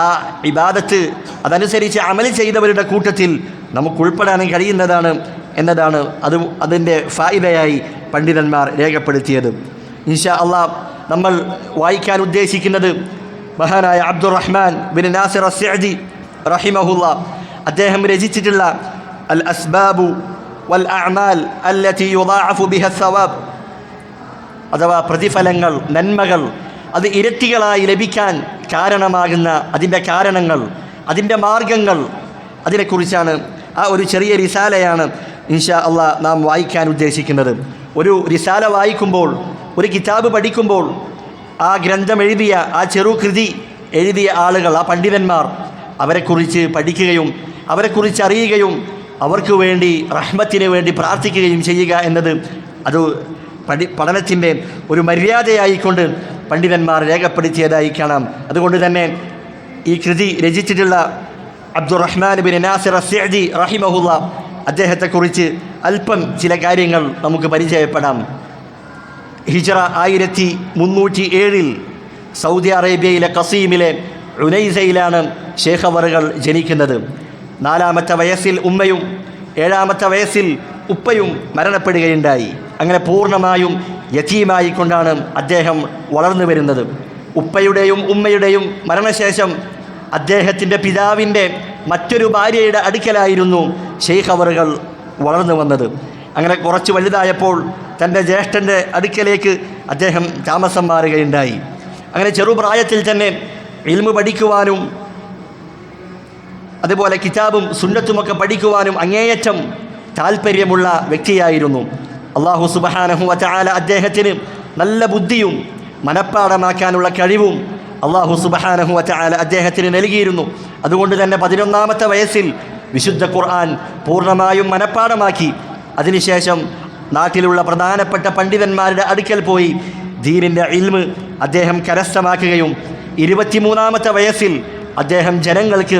ആ ഇബാദത്ത് അതനുസരിച്ച് അമൽ ചെയ്തവരുടെ കൂട്ടത്തിൽ നമുക്ക് ഉൾപ്പെടാനും കഴിയുന്നതാണ് എന്നതാണ് അതിൻ്റെ ഫായിദയായി പണ്ഡിതന്മാർ രേഖപ്പെടുത്തിയത്. ഇൻഷാ അള്ളാഹ് നമ്മൾ വായിക്കാൻ ഉദ്ദേശിക്കുന്നത് മഹാനായ അബ്ദുറഹ്മാൻ ബിൻ നാസിർ അസ്സഅദി റഹിമഹുല്ലാ അദ്ദേഹം രചിച്ചിട്ടുള്ള അൽ അസ്ബാബു വൽ അഅമാൽ അല്ലതി യുദാഅഫു ബിഹ സവാബ്, അഥവാ പ്രതിഫലങ്ങൾ, നന്മകൾ അത് ഇരട്ടികളായി ലഭിക്കാൻ കാരണമാകുന്ന അതിൻ്റെ കാരണങ്ങൾ, അതിൻ്റെ മാർഗങ്ങൾ, അതിനെക്കുറിച്ചാണ് ആ ഒരു ചെറിയ റിസാലയാണ് ഇൻഷാ അള്ളാഹ് നാം വായിക്കാൻ ഉദ്ദേശിക്കുന്നത്. ഒരു റിസാല വായിക്കുമ്പോൾ, ഒരു കിതാബ് പഠിക്കുമ്പോൾ ആ ഗ്രന്ഥം എഴുതിയ, ആ ചെറുകൃതി എഴുതിയ ആളുകൾ, ആ പണ്ഡിതന്മാർ, അവരെക്കുറിച്ച് പഠിക്കുകയും അവരെക്കുറിച്ച് അറിയുകയും അവർക്ക് വേണ്ടി, റഹ്മത്തിന് വേണ്ടി പ്രാർത്ഥിക്കുകയും ചെയ്യുക എന്നത് അത് പഠനത്തിൻ്റെ ഒരു മര്യാദയായിക്കൊണ്ട് പണ്ഡിതന്മാർ രേഖപ്പെടുത്തിയതായി കാണാം. അതുകൊണ്ട് തന്നെ ഈ കൃതി രചിച്ചിട്ടുള്ള അബ്ദുറഹ്മാൻ ബിൻ നാസിർ അസ്സഅദി റഹിമഹുല്ല അദ്ദേഹത്തെക്കുറിച്ച് അല്പം ചില കാര്യങ്ങൾ നമുക്ക് പരിചയപ്പെടാം. ഹിജ്റ 1307 സൗദി അറേബ്യയിലെ ഖസീമിലെ ഉനൈസയിലാണ് ഷേഖ് അവറുകൾ ജനിക്കുന്നത്. 4-ാമത്തെ വയസ്സിൽ ഉമ്മയും 7-ാമത്തെ വയസ്സിൽ ഉപ്പയും മരണപ്പെടുകയുണ്ടായി. അങ്ങനെ പൂർണ്ണമായും യതീമായിക്കൊണ്ടാണ് അദ്ദേഹം വളർന്നു വരുന്നത്. ഉപ്പയുടെയും ഉമ്മയുടെയും മരണശേഷം അദ്ദേഹത്തിൻ്റെ പിതാവിൻ്റെ മറ്റൊരു ഭാര്യയുടെ അടുക്കലായിരുന്നു ഷെയ്ഖ് അവറുകൾ വളർന്നു വന്നത്. അങ്ങനെ കുറച്ച് വലുതായപ്പോൾ തൻ്റെ ജ്യേഷ്ഠൻ്റെ അടുക്കലേക്ക് അദ്ദേഹം താമസം മാറുകയുണ്ടായി. അങ്ങനെ ചെറുപ്രായത്തിൽ തന്നെ ഇൽമു പഠിക്കുവാനും അതുപോലെ കിതാബും സുന്നത്തുമൊക്കെ പഠിക്കുവാനും അങ്ങേയറ്റം താല്പര്യമുള്ള വ്യക്തിയായിരുന്നു. അല്ലാഹു സുബ്ഹാനഹു വ തആല അദ്ദേഹത്തിന് നല്ല ബുദ്ധിയും മനഃപ്പാടമാക്കാനുള്ള കഴിവും അല്ലാഹു സുബ്ഹാനഹു വ തആല അദ്ദേഹത്തിന് നൽകിയിരുന്നു. അതുകൊണ്ട് തന്നെ 11-ാമത്തെ വയസ്സിൽ വിശുദ്ധ ഖുർആൻ പൂർണ്ണമായും മനഃപ്പാടമാക്കി. അതിനുശേഷം നാട്ടിലുള്ള പ്രധാനപ്പെട്ട പണ്ഡിതന്മാരുടെ അടുക്കൽ പോയി ദീനിൻ്റെ ഇൽമ് അദ്ദേഹം കരസ്ഥമാക്കുകയും 23-ാമത്തെ വയസ്സിൽ അദ്ദേഹം ജനങ്ങൾക്ക്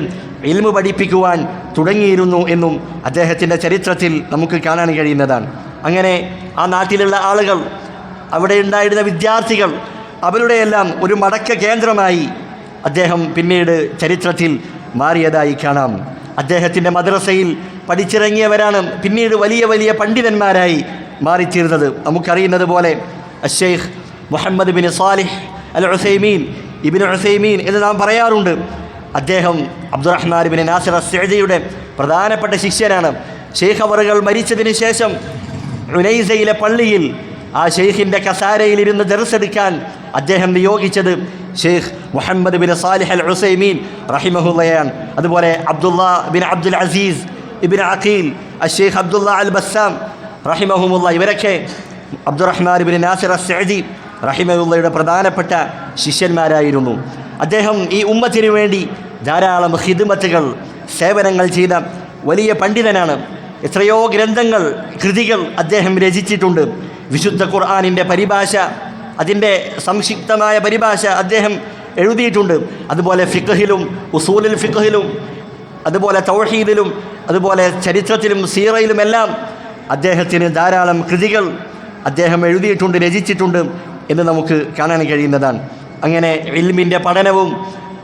ഇൽമു പഠിപ്പിക്കുവാൻ തുടങ്ങിയിരുന്നു എന്നും അദ്ദേഹത്തിൻ്റെ ചരിത്രത്തിൽ നമുക്ക് കാണാൻ കഴിയുന്നതാണ്. അങ്ങനെ ആ നാട്ടിലുള്ള ആളുകൾ, അവിടെ ഉണ്ടായിരുന്ന വിദ്യാർത്ഥികൾ, അവരുടെയെല്ലാം ഒരു മടക്ക കേന്ദ്രമായി അദ്ദേഹം പിന്നീട് ചരിത്രത്തിൽ മാറിയതായി കാണാം. അദ്ദേഹത്തിൻ്റെ മദ്രസയിൽ പഠിച്ചിറങ്ങിയവരാണ് പിന്നീട് വലിയ വലിയ പണ്ഡിതന്മാരായി മാറിത്തീർന്നത്. നമുക്കറിയുന്നത് പോലെ അശ്ശൈഖ് Muhammad bin Salih al Uthaymeen, Ibnu Uthaymeen എന്ന് നാം പറയാറുണ്ട്. അദ്ദേഹം അബ്ദുറഹ്മാൻ ബിൻ നാസിർ അസ്സഅദിയുടെ പ്രധാനപ്പെട്ട ശിഷ്യനാണ്. ഷെയ്ഖ് അവറുകൾ മരിച്ചതിന് ശേഷം ഉനൈസയിലെ പള്ളിയിൽ ആ ഷെയ്ഖിൻ്റെ കസാരയിലിരുന്ന് ദർസെടുക്കാൻ അദ്ദേഹം നിയോഗിച്ചത് Sheikh Muhammad bin Salih al Uthaymeen റഹിമഹുള്ളയാണ്. അതുപോലെ Abdullah bin Abdul Aziz ibn Aqeel, Sheikh Abdullah al Bassam റഹിമഹുമുള്ള, ഇവരൊക്കെ അബ്ദുറഹ്മാൻ ബിൻ നാസിർ അസ്സഅദി റഹിമഹുള്ളയുടെ പ്രധാനപ്പെട്ട ശിഷ്യന്മാരായിരുന്നു. അദ്ദേഹം ഈ ഉമ്മത്തിന് വേണ്ടി ധാരാളം ഖിദ്മത്തുകൾ, സേവനങ്ങൾ ചെയ്ത വലിയ പണ്ഡിതനാണ്. എത്രയോ ഗ്രന്ഥങ്ങൾ, കൃതികൾ അദ്ദേഹം രചിച്ചിട്ടുണ്ട്. വിശുദ്ധ ഖുർആനിൻ്റെ പരിഭാഷ, അതിൻ്റെ സംക്ഷിപ്തമായ പരിഭാഷ അദ്ദേഹം എഴുതിയിട്ടുണ്ട്. അതുപോലെ ഫിഖ്ഹിലും ഉസൂലുൽ ഫിഖ്ഹിലും അതുപോലെ തൗഹീദിലും അതുപോലെ ചരിത്രത്തിലും സീറയിലുമെല്ലാം അദ്ദേഹത്തിന് ധാരാളം കൃതികൾ അദ്ദേഹം എഴുതിയിട്ടുണ്ട്, രചിച്ചിട്ടുണ്ട് എന്ന് നമുക്ക് കാണാൻ കഴിയുന്നതാണ്. അങ്ങനെ ഇൽമിൻ്റെ പഠനവും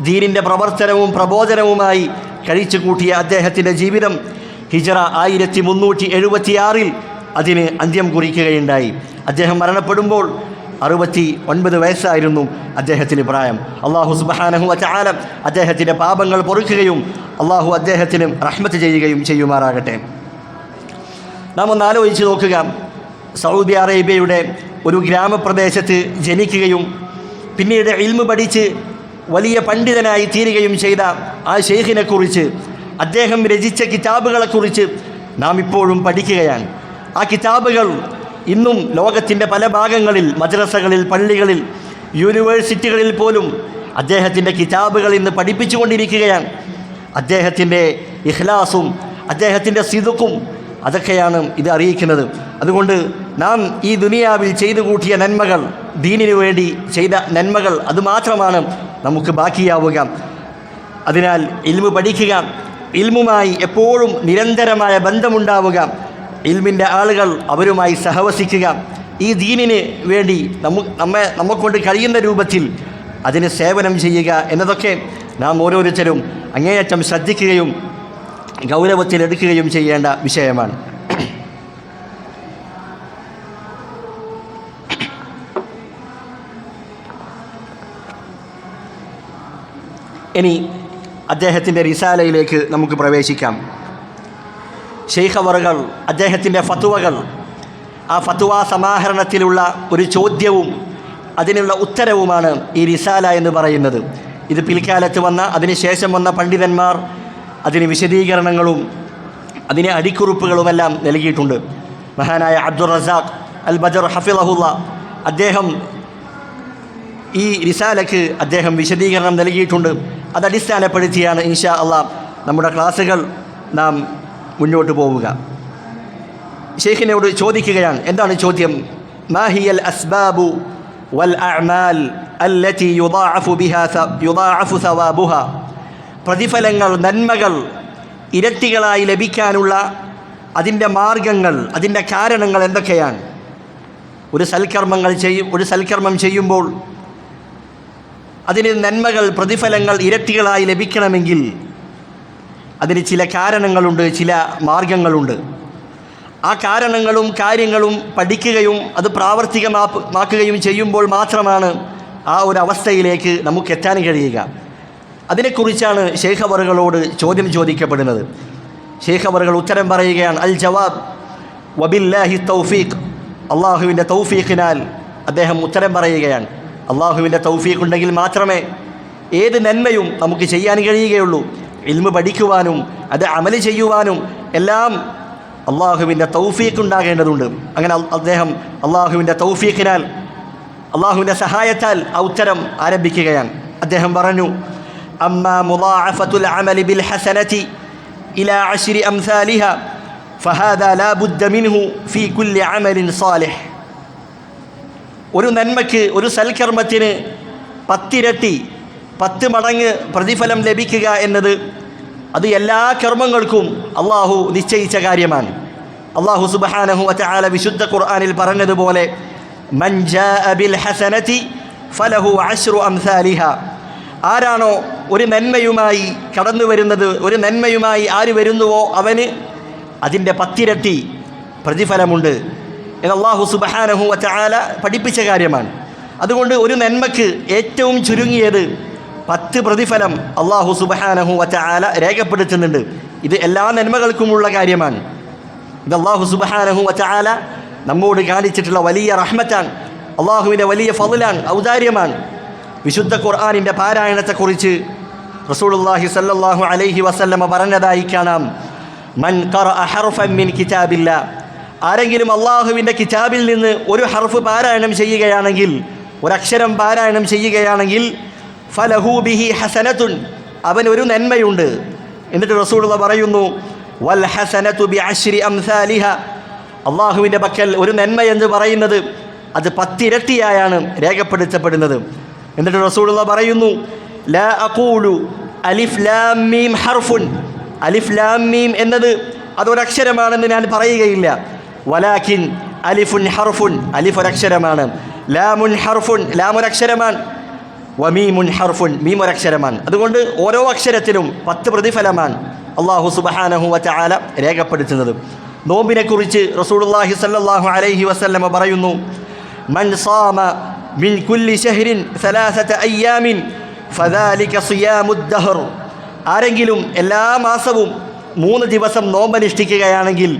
ദീനിൻ്റെ പ്രവർത്തനവും പ്രബോധനവുമായി കഴിച്ചു കൂട്ടിയ അദ്ദേഹത്തിൻ്റെ ജീവിതം ഹിജ്റ 1376 അതിന് അന്ത്യം കുറിക്കുകയുണ്ടായി. അദ്ദേഹം മരണപ്പെടുമ്പോൾ 69 വയസ്സായിരുന്നു അദ്ദേഹത്തിന് പ്രായം. അല്ലാഹു സുബ്ഹാനഹു വ തആല അദ്ദേഹത്തിൻ്റെ പാപങ്ങൾ പൊറുക്കുകയും അല്ലാഹു അദ്ദേഹത്തിന് റഹ്മത്ത് ചെയ്യുകയും ചെയ്യുമാറാകട്ടെ. നാം ഒന്ന് ആലോചിച്ച് നോക്കുക, സൗദി അറേബ്യയുടെ ഒരു ഗ്രാമപ്രദേശത്ത് ജനിക്കുകയും പിന്നീട് ഇൽമ് പഠിച്ച് വലിയ പണ്ഡിതനായി തീരുകയും ചെയ്ത ആ ഷെയ്ഖിനെക്കുറിച്ച്, അദ്ദേഹം രചിച്ച കിതാബുകളെക്കുറിച്ച് നാം ഇപ്പോഴും പഠിക്കുകയാണ്. ആ കിതാബുകൾ ഇന്നും ലോകത്തിൻ്റെ പല ഭാഗങ്ങളിൽ, മദ്രസകളിൽ, പള്ളികളിൽ, യൂണിവേഴ്സിറ്റികളിൽ പോലും അദ്ദേഹത്തിൻ്റെ കിതാബുകൾ ഇന്ന് പഠിപ്പിച്ചുകൊണ്ടിരിക്കുകയാണ്. അദ്ദേഹത്തിൻ്റെ ഇഖ്ലാസും അദ്ദേഹത്തിൻ്റെ സിദ്ഖും അതൊക്കെയാണ് ഇത് അറിയിക്കുന്നത്. അതുകൊണ്ട് നാം ഈ ദുനിയാവിൽ ചെയ്തു കൂട്ടിയ നന്മകൾ, ദീനിനു വേണ്ടി ചെയ്ത നന്മകൾ, അതുമാത്രമാണ് നമുക്ക് ബാക്കിയാവുക. അതിനാൽ ഇൽമു പഠിക്കുക, ഇൽമുമായി എപ്പോഴും നിരന്തരമായ ബന്ധമുണ്ടാവുക, ഇൽമിൻ്റെ ആളുകൾ അവരുമായി സഹവസിക്കുക, ഈ ദീനിന് വേണ്ടി നമ്മെക്കൊണ്ട് കഴിയുന്ന രൂപത്തിൽ അതിന് സേവനം ചെയ്യുക എന്നതൊക്കെ നാം ഓരോരുത്തരും അങ്ങേയറ്റം ശ്രദ്ധിക്കുകയും ഗൗരവത്തിലെടുക്കുകയും ചെയ്യേണ്ട വിഷയമാണ്. ഇനി അദ്ദേഹത്തിൻ്റെ റിസാലയിലേക്ക് നമുക്ക് പ്രവേശിക്കാം. ഷെയ്ഖ് അവറുകൾ അദ്ദേഹത്തിൻ്റെ ഫത്വകൾ, ആ ഫത്വ സമാഹരണത്തിലുള്ള ഒരു ചോദ്യവും അതിനുള്ള ഉത്തരവുമാണ് ഈ റിസാല എന്ന് പറയുന്നത്. ഇത് പിൽക്കാലത്ത് വന്ന, അതിനുശേഷം വന്ന പണ്ഡിതന്മാർ അതിന് വിശദീകരണങ്ങളും അതിന് അടിക്കുറിപ്പുകളുമെല്ലാം നൽകിയിട്ടുണ്ട്. മഹാനായ അബ്ദുർ റസാഖ് അൽ ബദർ ഹഫിളഹുല്ല അദ്ദേഹം ഈ റിസാലയ്ക്ക് അദ്ദേഹം വിശദീകരണം നൽകിയിട്ടുണ്ട്. അതടിസ്ഥാനപ്പെടുത്തിയാണ് ഇൻഷാ അള്ളാഹ് നമ്മുടെ ക്ലാസ്സുകൾ നാം മുന്നോട്ട് പോവുക. ഷെയ്ഖിനോട് ചോദിക്കുകയാണ്, എന്താണ് ചോദ്യം? മാഹിയൽ അസ്ബാബു വൽ അഅ്മാൽ അല്ലതി യുദാഅഫു സവാബുഹ. പ്രതിഫലങ്ങൾ, നന്മകൾ ഇരട്ടികളായി ലഭിക്കാനുള്ള അതിൻ്റെ മാർഗങ്ങൾ, അതിൻ്റെ കാരണങ്ങൾ എന്തൊക്കെയാണ്? ഒരു സൽക്കർമ്മം ചെയ്യുമ്പോൾ അതിന് നന്മകൾ, പ്രതിഫലങ്ങൾ ഇരട്ടികളായി ലഭിക്കണമെങ്കിൽ അതിന് ചില കാരണങ്ങളുണ്ട്, ചില മാർഗങ്ങളുണ്ട്. ആ കാരണങ്ങളും കാര്യങ്ങളും പഠിക്കുകയും അത് പ്രാവർത്തികമാക്കുകയും ചെയ്യുമ്പോൾ മാത്രമാണ് ആ ഒരു അവസ്ഥയിലേക്ക് നമുക്ക് എത്താൻ കഴിയുക. അതിനെക്കുറിച്ചാണ് ഷെയ്ഖ് അവറുകളോട് ചോദ്യം ചോദിക്കപ്പെടുന്നത്. ഷെയ്ഖ് അവറുകൾ ഉത്തരം പറയുകയാണ്, അൽ ജവാബ് വബില്ലാഹി തൗഫീഖ്. അള്ളാഹുവിൻ്റെ തൗഫീഖിനാൽ അദ്ദേഹം ഉത്തരം പറയുകയാണ്. അള്ളാഹുവിൻ്റെ തൗഫീഖ് ഉണ്ടെങ്കിൽ മാത്രമേ ഏത് നന്മയും നമുക്ക് ചെയ്യാൻ കഴിയുകയുള്ളൂ. ഇൽമു പഠിക്കുവാനും അത് അമല് ചെയ്യുവാനും എല്ലാം അള്ളാഹുവിൻ്റെ തൗഫീഖ് ഉണ്ടാകേണ്ടതുണ്ട്. അങ്ങനെ അദ്ദേഹം അള്ളാഹുവിൻ്റെ തൗഫീഖിനാൽ, അള്ളാഹുവിൻ്റെ സഹായത്താൽ ആ ഉത്തരം ആരംഭിക്കുകയാണ്. അദ്ദേഹം പറഞ്ഞു, അമ്മാ മുളാഅഫത്തുൽ അമലി ബിൽ ഹസനതി ഇലാ 10 അംസാലിഹ ഫഹാദാ ലാ ബുദ്ദ മിൻഹു ഫീ കുല്ലി അമലിൻ സാലിഹ്. ഒരു നന്മയ്ക്ക്, ഒരു സൽക്കർമ്മത്തിന് 10 ഇരട്ടി, 10 മടങ്ങ് പ്രതിഫലം ലഭിക്കുക എന്നത് അത് എല്ലാ കർമ്മങ്ങൾക്കും അള്ളാഹു നിശ്ചയിച്ച കാര്യമാണ്. അള്ളാഹു സുബ്ഹാനഹു വ തആല വിശുദ്ധ ഖുർആനിൽ പറഞ്ഞതുപോലെ, മൻ ജാഅ ബിൽ ഹസനതി ഫലഹു 10 അംസാലിഹ. ആരാണോ ഒരു നന്മയുമായി കടന്നു വരുന്നത്, ഒരു നന്മയുമായി ആര് വരുന്നുവോ അവന് അതിൻ്റെ 10 ഇരട്ടി പ്രതിഫലമുണ്ട് എന്ന് അള്ളാഹു സുബ്ഹാനഹു വ തആല പഠിപ്പിച്ച കാര്യമാണ്. അതുകൊണ്ട് ഒരു നന്മയ്ക്ക് ഏറ്റവും ചുരുങ്ങിയത് 10 പ്രതിഫലം അള്ളാഹു സുബ്ഹാനഹു വ തആല രേഖപ്പെടുത്തുന്നുണ്ട്. ഇത് എല്ലാ നന്മകൾക്കുമുള്ള കാര്യമാണ്. ഇത് അള്ളാഹു സുബ്ഹാനഹു വ തആല നമ്മോട് കാണിച്ചിട്ടുള്ള വലിയ റഹ്മത്താണ്, അള്ളാഹുവിൻ്റെ വലിയ ഫضലാണ്, ഔദാര്യമാണ്. വിശുദ്ധ ഖുർആനിൻ്റെ പാരായണത്തെക്കുറിച്ച് റസൂലുള്ളാഹി സ്വല്ലല്ലാഹു അലൈഹി വസല്ലമ പറഞ്ഞതായി കാണാം, മൻ ഖറഅ ഹർഫൻ മിൻ കിതാബില്ലാ. ആരെങ്കിലും അള്ളാഹുവിൻ്റെ കിതാബിൽ നിന്ന് ഒരു ഹർഫ് പാരായണം ചെയ്യുകയാണെങ്കിൽ, ഒരക്ഷരം പാരായണം ചെയ്യുകയാണെങ്കിൽ, ഫലഹു ബിഹി ഹസനത്തുൻ, അവനൊരു നന്മയുണ്ട്. എന്നിട്ട് റസൂലുള്ളാഹി പറയുന്നു, വൽ ഹസനതു ബിഅശ്രി അംസാലിഹ. അള്ളാഹുവിൻ്റെ പക്കൽ ഒരു നന്മ എന്ന് പറയുന്നത് അത് 10 ഇരട്ടിയായാണ് രേഖപ്പെടുത്തപ്പെടുന്നത്. എന്നിട്ട് റസൂലുള്ളാഹി പറയുന്നു, ലാ അഖൂലു അലിഫ് ലാം മീം ഹർഫുൻ. അലിഫ് ലാം മീം എന്നത് അതൊരക്ഷരമാണെന്ന് ഞാൻ പറയുകയില്ല. വലാകിൻ അലിഫുൻ ഹർഫുൻ, അലിഫ് ഒരക്ഷരമാണ്. ലാമുൻ ഹർഫുൻ, ലാം ഒരക്ഷരമാണ്. വമീമുൻ ഹർഫുൻ, മീം ഒരക്ഷരമാണ്. അതുകൊണ്ട് ഓരോ അക്ഷരത്തിനും 10 പ്രതിഫലമാണ് അല്ലാഹു സുബ്ഹാനഹു വ തആല രേഖപ്പെടുത്തുന്നത്. നോമ്പിനെക്കുറിച്ച് റസൂലുള്ളാഹി സ്വല്ലല്ലാഹു അലൈഹി വസല്ലമ പറയുന്നു, മൻ സാമ മിൻ കുല്ലി ശഹ്രിൻ 3 അയ്യാമിൻ ഫദാലിക സിയാമുദ് ദഹർ. ആരെങ്കിലും എല്ലാ മാസവും 3 ദിവസം നോമ്പനുഷ്ഠിക്കുകയാണെങ്കിൽ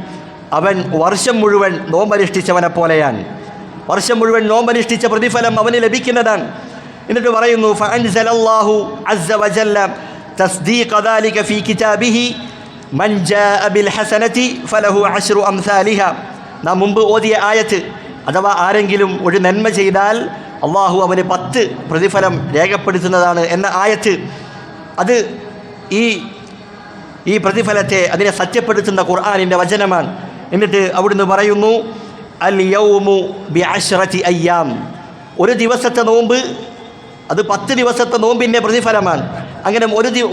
അവൻ വർഷം മുഴുവൻ നോമ്പനുഷ്ഠിച്ചവനെ പോലെയാണ്. വർഷം മുഴുവൻ നോമ്പനുഷ്ഠിച്ച പ്രതിഫലം അവന് ലഭിക്കുന്നതാണ്. എന്നിട്ട് പറയുന്നു, ഫഅൻസലല്ലാഹു അസ്സ വജല്ല തസ്ദീഖ ദാലിക ഫീ കിതാബിഹി മൻ ജാഅ ബിൽ ഹസനതി ഫലഹു അശ്റു അംസാലിഹ. നാം മുമ്പ് ഓതിയ ആയത്ത്, അഥവാ ആരെങ്കിലും ഒരു നന്മ ചെയ്താൽ അള്ളാഹു അവന് 10 പ്രതിഫലം രേഖപ്പെടുത്തുന്നതാണ് എന്ന ആയത്ത്, അത് ഈ പ്രതിഫലത്തെ അതിനെ സത്യപ്പെടുത്തുന്ന ഖുർആനിൻ്റെ വചനമാണ്. എന്നിട്ട് അവിടുന്ന് പറയുന്നു, അൽ യൗമു ബിഅശ്റതി അയ്യാം. ഒരു ദിവസത്തെ നോമ്പ് അത് 10 ദിവസത്തെ നോമ്പിൻ്റെ പ്രതിഫലമാണ്. അങ്ങനെ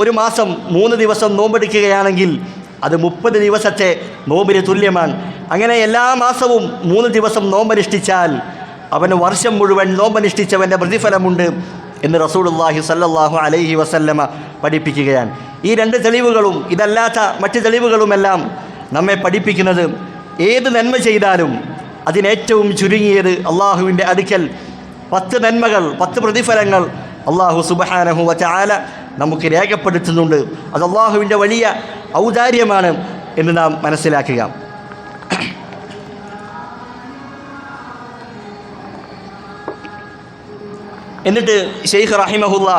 ഒരു മാസം 3 ദിവസം നോമ്പെടുക്കുകയാണെങ്കിൽ അത് 30 ദിവസത്തെ നോമ്പിന് തുല്യമാണ്. അങ്ങനെ എല്ലാ മാസവും 3 ദിവസം നോമ്പനുഷ്ഠിച്ചാൽ അവന് വർഷം മുഴുവൻ നോമ്പനുഷ്ഠിച്ചവൻ്റെ പ്രതിഫലമുണ്ട് എന്ന് റസൂലുള്ളാഹി സ്വല്ലല്ലാഹു അലൈഹി വസല്ലമ പഠിപ്പിക്കുകയാണ്. ഈ 2 തെളിവുകളും ഇതല്ലാത്ത മറ്റ് തെളിവുകളുമെല്ലാം നമ്മെ പഠിപ്പിക്കുന്നത്, ഏത് നന്മ ചെയ്താലും അതിനേറ്റവും ചുരുങ്ങിയത് അള്ളാഹുവിൻ്റെ അടുക്കൽ 10 നന്മകൾ, 10 പ്രതിഫലങ്ങൾ അള്ളാഹു സുബ്ഹാനഹു വ തആല നമുക്ക് രേഖപ്പെടുത്തുന്നുണ്ട്. അത് അള്ളാഹുവിൻ്റെ വലിയ ഔദാര്യമാണ് എന്ന് നാം മനസ്സിലാക്കുക. എന്നിട്ട് ശൈഖ് റഹിമഹുല്ലാ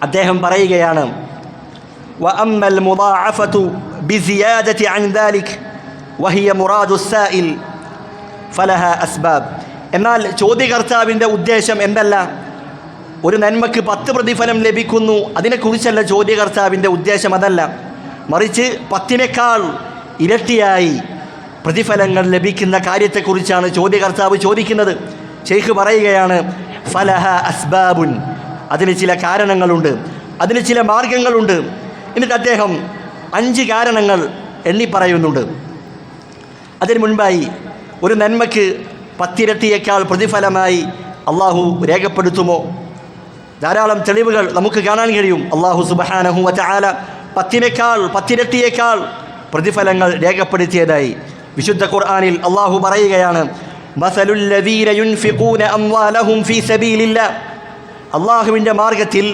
അദ്ദേഹം പറയുകയാണ്, വ അമ്മൽ മുദാഅഫതു ബിസിയാദതി അൻ ദാലിക് വഹിയ മുറാദു സാഇൽ ഫലഹ അസ്ബാബ്. എന്നാൽ ചോദ്യകർത്താവിൻ്റെ ഉദ്ദേശം എന്തല്ല? ഒരു നന്മക്ക് 10 പ്രതിഫലം ലഭിക്കുന്നു, അതിനെക്കുറിച്ചല്ല ചോദ്യകർത്താവിൻ്റെ ഉദ്ദേശം. അതല്ല, മറിച്ച് 10നേക്കാൾ ഇരട്ടിയായി പ്രതിഫലങ്ങൾ ലഭിക്കുന്ന കാര്യത്തെക്കുറിച്ചാണ് ചോദ്യകർത്താവ് ചോദിക്കുന്നത്. ശൈഖ് പറയുകയാണ്, ഫലഹ അസ്ബാബുൻ, അതിന് ചില കാരണങ്ങളുണ്ട്, അതിന് ചില മാർഗങ്ങളുണ്ട്. എന്നിട്ട് അദ്ദേഹം 5 കാരണങ്ങൾ എണ്ണി പറയുന്നുണ്ട്. അതിന് മുൻപായി, ഒരു നന്മയ്ക്ക് 10 ഇരട്ടിയേക്കാൾ പ്രതിഫലമായി അള്ളാഹു രേഖപ്പെടുത്തുമോ? ധാരാളം തെളിവുകൾ നമുക്ക് കാണാൻ കഴിയും. അള്ളാഹു സുബ്ഹാനഹു വ തആല 10 ഇരട്ടിയേക്കാൾ പ്രതിഫലങ്ങൾ രേഖപ്പെടുത്തിയതായി വിശുദ്ധ ഖുർആനിൽ അള്ളാഹു പറയുകയാണ്, മസലുൽ ലദീന യുൻഫിഖൂന അംവാലഹും ഫീ സബീലില്ലാഹ്. അള്ളാഹുവിൻ്റെ മാർഗത്തിൽ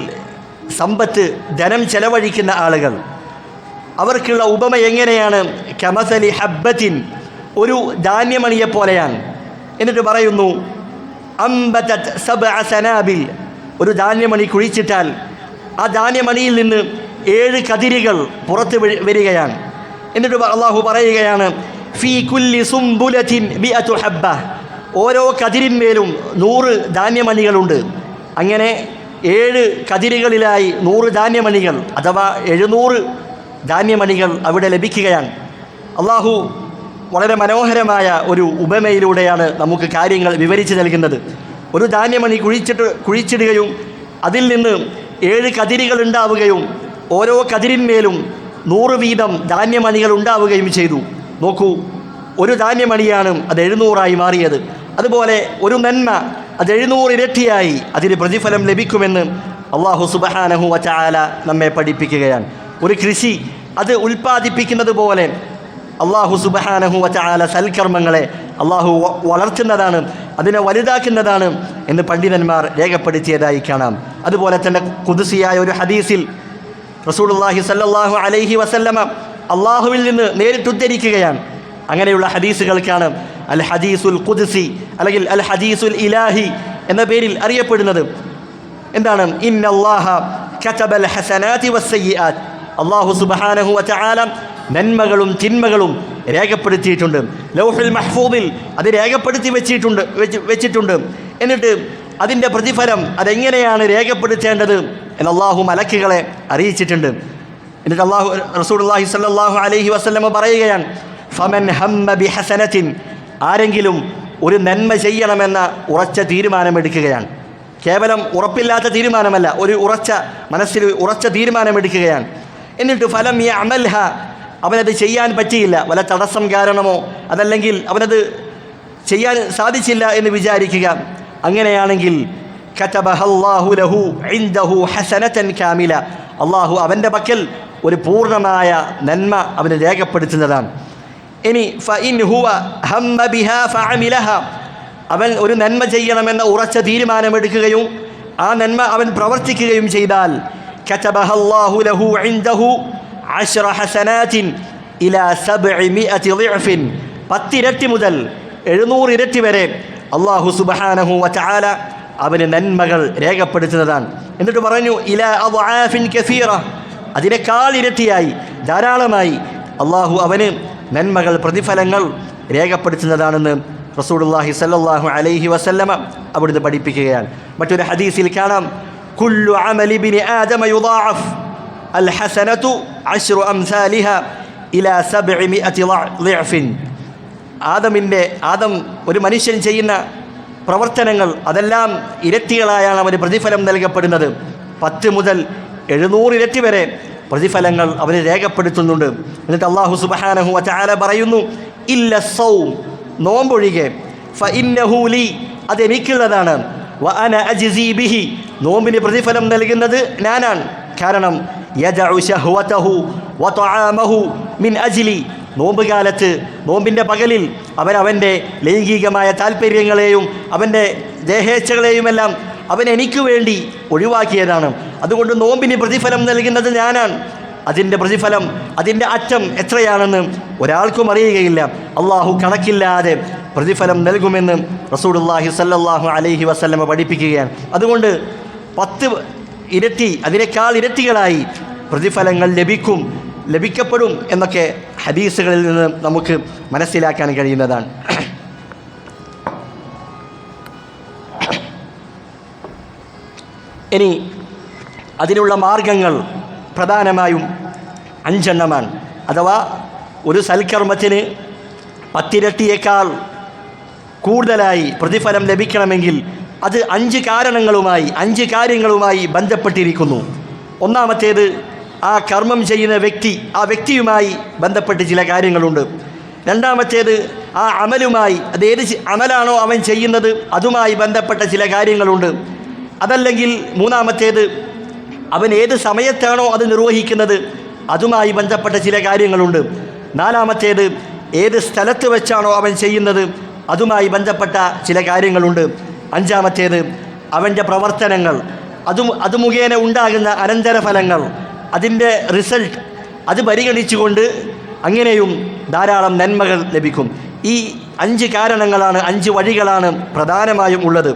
സമ്പത്ത്, ധനം ചെലവഴിക്കുന്ന ആളുകൾ, അവർക്കുള്ള ഉപമ എങ്ങനെയാണ്? കമസലി ഹബ്ബത്തിൻ, ഒരു ധാന്യമണിയെപ്പോലെയാണ്. എന്നിട്ട് പറയുന്നു, അംബതത് 7 സനാബിൽ, ഒരു ധാന്യമണി കുഴിച്ചിട്ടാൽ ആ ധാന്യമണിയിൽ നിന്ന് 7 കതിരുകൾ പുറത്ത് വരികയാണ്. എന്നിട്ട് അള്ളാഹു പറയുകയാണ്, ഫീ കുല്ലി സുംബുലത്തിൻ മിഅതു ഹബ്ബ, ഓരോ കതിരിന്മേലും 100 ധാന്യമണികളുണ്ട്. അങ്ങനെ 7 കതിരുകളിലായി 100 ധാന്യമണികൾ, അഥവാ 700 ധാന്യമണികൾ അവിടെ ലഭിക്കുകയാണ്. അള്ളാഹു വളരെ മനോഹരമായ ഒരു ഉപമയിലൂടെയാണ് നമുക്ക് കാര്യങ്ങൾ വിവരിച്ച് നൽകുന്നത്. ഒരു ധാന്യമണി കുഴിച്ചിടുകയും അതിൽ നിന്ന് 7 കതിരുകൾ ഉണ്ടാവുകയും ഓരോ കതിരിന്മേലും 100 വീതം ധാന്യമണികൾ ഉണ്ടാവുകയും ചെയ്തു. നോക്കൂ, ഒരു ധാന്യമണിയാണ് അത് 700ആയി മാറിയത്. അതുപോലെ ഒരു നന്മ അത് 700 ഇരട്ടിയായി അതിന് പ്രതിഫലം ലഭിക്കുമെന്ന് അള്ളാഹു സുബ്ഹാനഹു വ തആല നമ്മെ പഠിപ്പിക്കുകയാണ്. ഒരു കൃഷി അത് ഉൽപ്പാദിപ്പിക്കുന്നത് പോലെ അള്ളാഹു സുബ്ഹാനഹു വ തആല സൽക്കർമ്മങ്ങളെ അള്ളാഹു വളർത്തുന്നതാണ്, അതിനെ വലുതാക്കുന്നതാണ് എന്ന് പണ്ഡിതന്മാർ രേഖപ്പെടുത്തിയതായി കാണാം. അതുപോലെ തന്നെ ഖുദ്സിയായ ഒരു ഹദീസിൽ റസൂലുള്ളാഹി സ്വല്ലല്ലാഹു അലൈഹി വസല്ലമ അള്ളാഹുവിൽ നിന്ന് നേരിട്ട് ഉദ്ധരിക്കുകയാണ്. അങ്ങനെയുള്ള ഹദീസുകൾക്കാണ് അൽ ഹദീസുൽ ഖുദ്സി അല്ലെങ്കിൽ അൽ ഹദീസുൽ ഇലാഹി എന്ന പേരിൽ അറിയപ്പെടുന്നത്. എന്താണ്? ഇന്നല്ലാഹ കതബൽ ഹസനാതി വസ്സയ്യിആത്ത്, അള്ളാഹു സുബ്ഹാനഹു വ തആല നന്മകളും തിന്മകളും രേഖപ്പെടുത്തിയിട്ടുണ്ട്. ലൗഹുൽ മഹ്ഫൂദിൽ അത് രേഖപ്പെടുത്തി വെച്ചിട്ടുണ്ട്. എന്നിട്ട് അതിൻ്റെ പ്രതിഫലം അതെങ്ങനെയാണ് രേഖപ്പെടുത്തേണ്ടത് എന്ന് അള്ളാഹു മലക്കുകളെ അറിയിച്ചിട്ടുണ്ട്. എന്നിട്ട് റസൂലുള്ളാഹി സ്വല്ലല്ലാഹു അലൈഹി വസല്ലം പറയുകയാണ്, ഫമൻ ഹമ്മ ബിഹസനത്തിൻ, ആരെങ്കിലും ഒരു നന്മ ചെയ്യണമെന്ന ഉറച്ച തീരുമാനമെടുക്കുകയാണ്, കേവലം ഉറപ്പില്ലാത്ത തീരുമാനമല്ല, ഒരു മനസ്സിൽ ഉറച്ച തീരുമാനമെടുക്കുകയാണ്. എന്നിട്ട് ഫലം യഅമൽഹ, അവനത് ചെയ്യാൻ പറ്റിയില്ല, വല്ല തടസ്സം കാരണമോ അതല്ലെങ്കിൽ അവനത് ചെയ്യാൻ സാധിച്ചില്ല എന്ന് വിചാരിക്കുക. അങ്ങനെയാണെങ്കിൽ കതബഹല്ലാഹു ലഹു ഇൻദഹു ഹസനതൻ കാമില, അള്ളാഹു അവൻ്റെ പക്കൽ ഒരു പൂർണ്ണമായ നന്മ അവന് രേഖപ്പെടുത്തുന്നതാണ്. ഇനി ഫഇൻ ഹുവ ഹമ്മ ബിഹാ ഫഅമിലഹ, അവൻ ഒരു നന്മ ചെയ്യണമെന്ന ഉറച്ച തീരുമാനമെടുക്കുകയും ആ നന്മ അവൻ പ്രവർത്തിക്കുകയും ചെയ്താൽ കതബഹല്ലാഹു ലഹു ഇൻദഹു 10 ഹസനാത്തിൻ ഇലാ 700 ളിഅഫിൻ, 10 ഇരട്ടി മുതൽ 700 ഇരട്ടി വരെ അല്ലാഹു സുബ്ഹാനഹു വ തആല അവന് നന്മകൾ രേഖപ്പെടുത്തുന്നതാണ്. എന്നിട്ട് പറഞ്ഞു ഇലാ അദ്ആഫിൻ കസീറ, അതിനേക്കാൾ ഇരട്ടിയായി ധാരാളമായി അല്ലാഹു അവന് നന്മകൾ പ്രതിഫലങ്ങൾ രേഖപ്പെടുത്തുന്നതാണെന്ന് റസൂലുള്ളാഹി സ്വല്ലല്ലാഹു അലൈഹി വസല്ലമ അവിടുന്ന് പഠിപ്പിക്കുകയാണ്. മറ്റൊരു ഹദീസിൽ കാണാം, കുല്ലു അമലി ഇബ്നി ആദമ യുദാഅഫ് അൽ ഹസനതു 10 അംസാലിഹ ഇലാ 700 ളിഅഫിൻ. ആദം ഒരു മനുഷ്യൻ ചെയ്യുന്ന പ്രവർത്തനങ്ങൾ അതെല്ലാം ഇരട്ടികളായാണ് അവന് പ്രതിഫലം നൽകപ്പെടുന്നത്. 10 മുതൽ 700 ഇരട്ടി വരെ പ്രതിഫലങ്ങൾ അവന് രേഖപ്പെടുത്തുന്നുണ്ട്. എന്നിട്ട് അല്ലാഹു സുബ്ഹാനഹു വ തആല പറയുന്നു, ഇല്ല സൗം, നോമ്പൊഴികെ, ഫഇന്നഹു ലി, അതെനിക്കുള്ളതാണ്, വ അന അജ്സി ബിഹി, നോമ്പിന് പ്രതിഫലം നൽകുന്നത് ഞാനാണ്. കാരണം യദഉ ശഹ്വതഹു വ തആമഹു മിൻ അജ്ലി, നോമ്പ് കാലത്ത് നോമ്പിൻ്റെ പകലിൽ അവൻ്റെ ലൈംഗികമായ താല്പര്യങ്ങളെയും അവൻ്റെ ദേഹേച്ഛകളെയുമെല്ലാം അവൻ എനിക്ക് വേണ്ടി ഒഴിവാക്കിയതാണ്. അതുകൊണ്ട് നോമ്പിന് പ്രതിഫലം നൽകുന്നത് ഞാനാണ്. അതിൻ്റെ പ്രതിഫലം, അതിൻ്റെ അറ്റം എത്രയാണെന്ന് ഒരാൾക്കും അറിയുകയില്ല. അള്ളാഹു കണക്കില്ലാതെ പ്രതിഫലം നൽകുമെന്ന് റസൂലുള്ളാഹി സ്വല്ലല്ലാഹു അലൈഹി വസല്ലമ പഠിപ്പിക്കുകയാണ്. അതുകൊണ്ട് 10 ഇരട്ടി, അതിനേക്കാൾ ഇരട്ടികളായി പ്രതിഫലങ്ങൾ ലഭിക്കപ്പെടും എന്നൊക്കെ ഹദീസുകളിൽ നിന്ന് നമുക്ക് മനസ്സിലാക്കാൻ കഴിയുന്നതാണ്. ഇനി അതിനുള്ള മാർഗങ്ങൾ പ്രധാനമായും 5 എണ്ണമാണ്. അഥവാ ഒരു സൽക്കർമ്മത്തിന് 10 ഇരട്ടിയേക്കാൾ കൂടുതലായി പ്രതിഫലം ലഭിക്കണമെങ്കിൽ അത് 5 കാര്യങ്ങളുമായി ബന്ധപ്പെട്ടിരിക്കുന്നു. ഒന്നാമത്തേത്, ആ കർമ്മം ചെയ്യുന്ന ആ വ്യക്തിയുമായി ബന്ധപ്പെട്ട് ചില കാര്യങ്ങളുണ്ട്. രണ്ടാമത്തേത്, ആ അമലുമായി, അതേത് അമലാണോ അവൻ ചെയ്യുന്നത് അതുമായി ബന്ധപ്പെട്ട ചില കാര്യങ്ങളുണ്ട്. അതല്ലെങ്കിൽ മൂന്നാമത്തേത്, അവൻ ഏത് സമയത്താണോ അത് നിർവഹിക്കുന്നത് അതുമായി ബന്ധപ്പെട്ട ചില കാര്യങ്ങളുണ്ട്. നാലാമത്തേത്, ഏത് സ്ഥലത്ത് വെച്ചാണോ അവൻ ചെയ്യുന്നത് അതുമായി ബന്ധപ്പെട്ട ചില കാര്യങ്ങളുണ്ട്. അഞ്ചാമത്തേത്, അവൻ്റെ പ്രവർത്തനങ്ങൾ, അത് മുഖേന ഉണ്ടാകുന്ന അനന്തരഫലങ്ങൾ, അതിൻ്റെ റിസൾട്ട്, അത് പരിഗണിച്ചുകൊണ്ട് അങ്ങനെയും ധാരാളം നന്മകൾ ലഭിക്കും. ഈ 5 കാരണങ്ങളാണ്, 5 വഴികളാണ് പ്രധാനമായും ഉള്ളത്.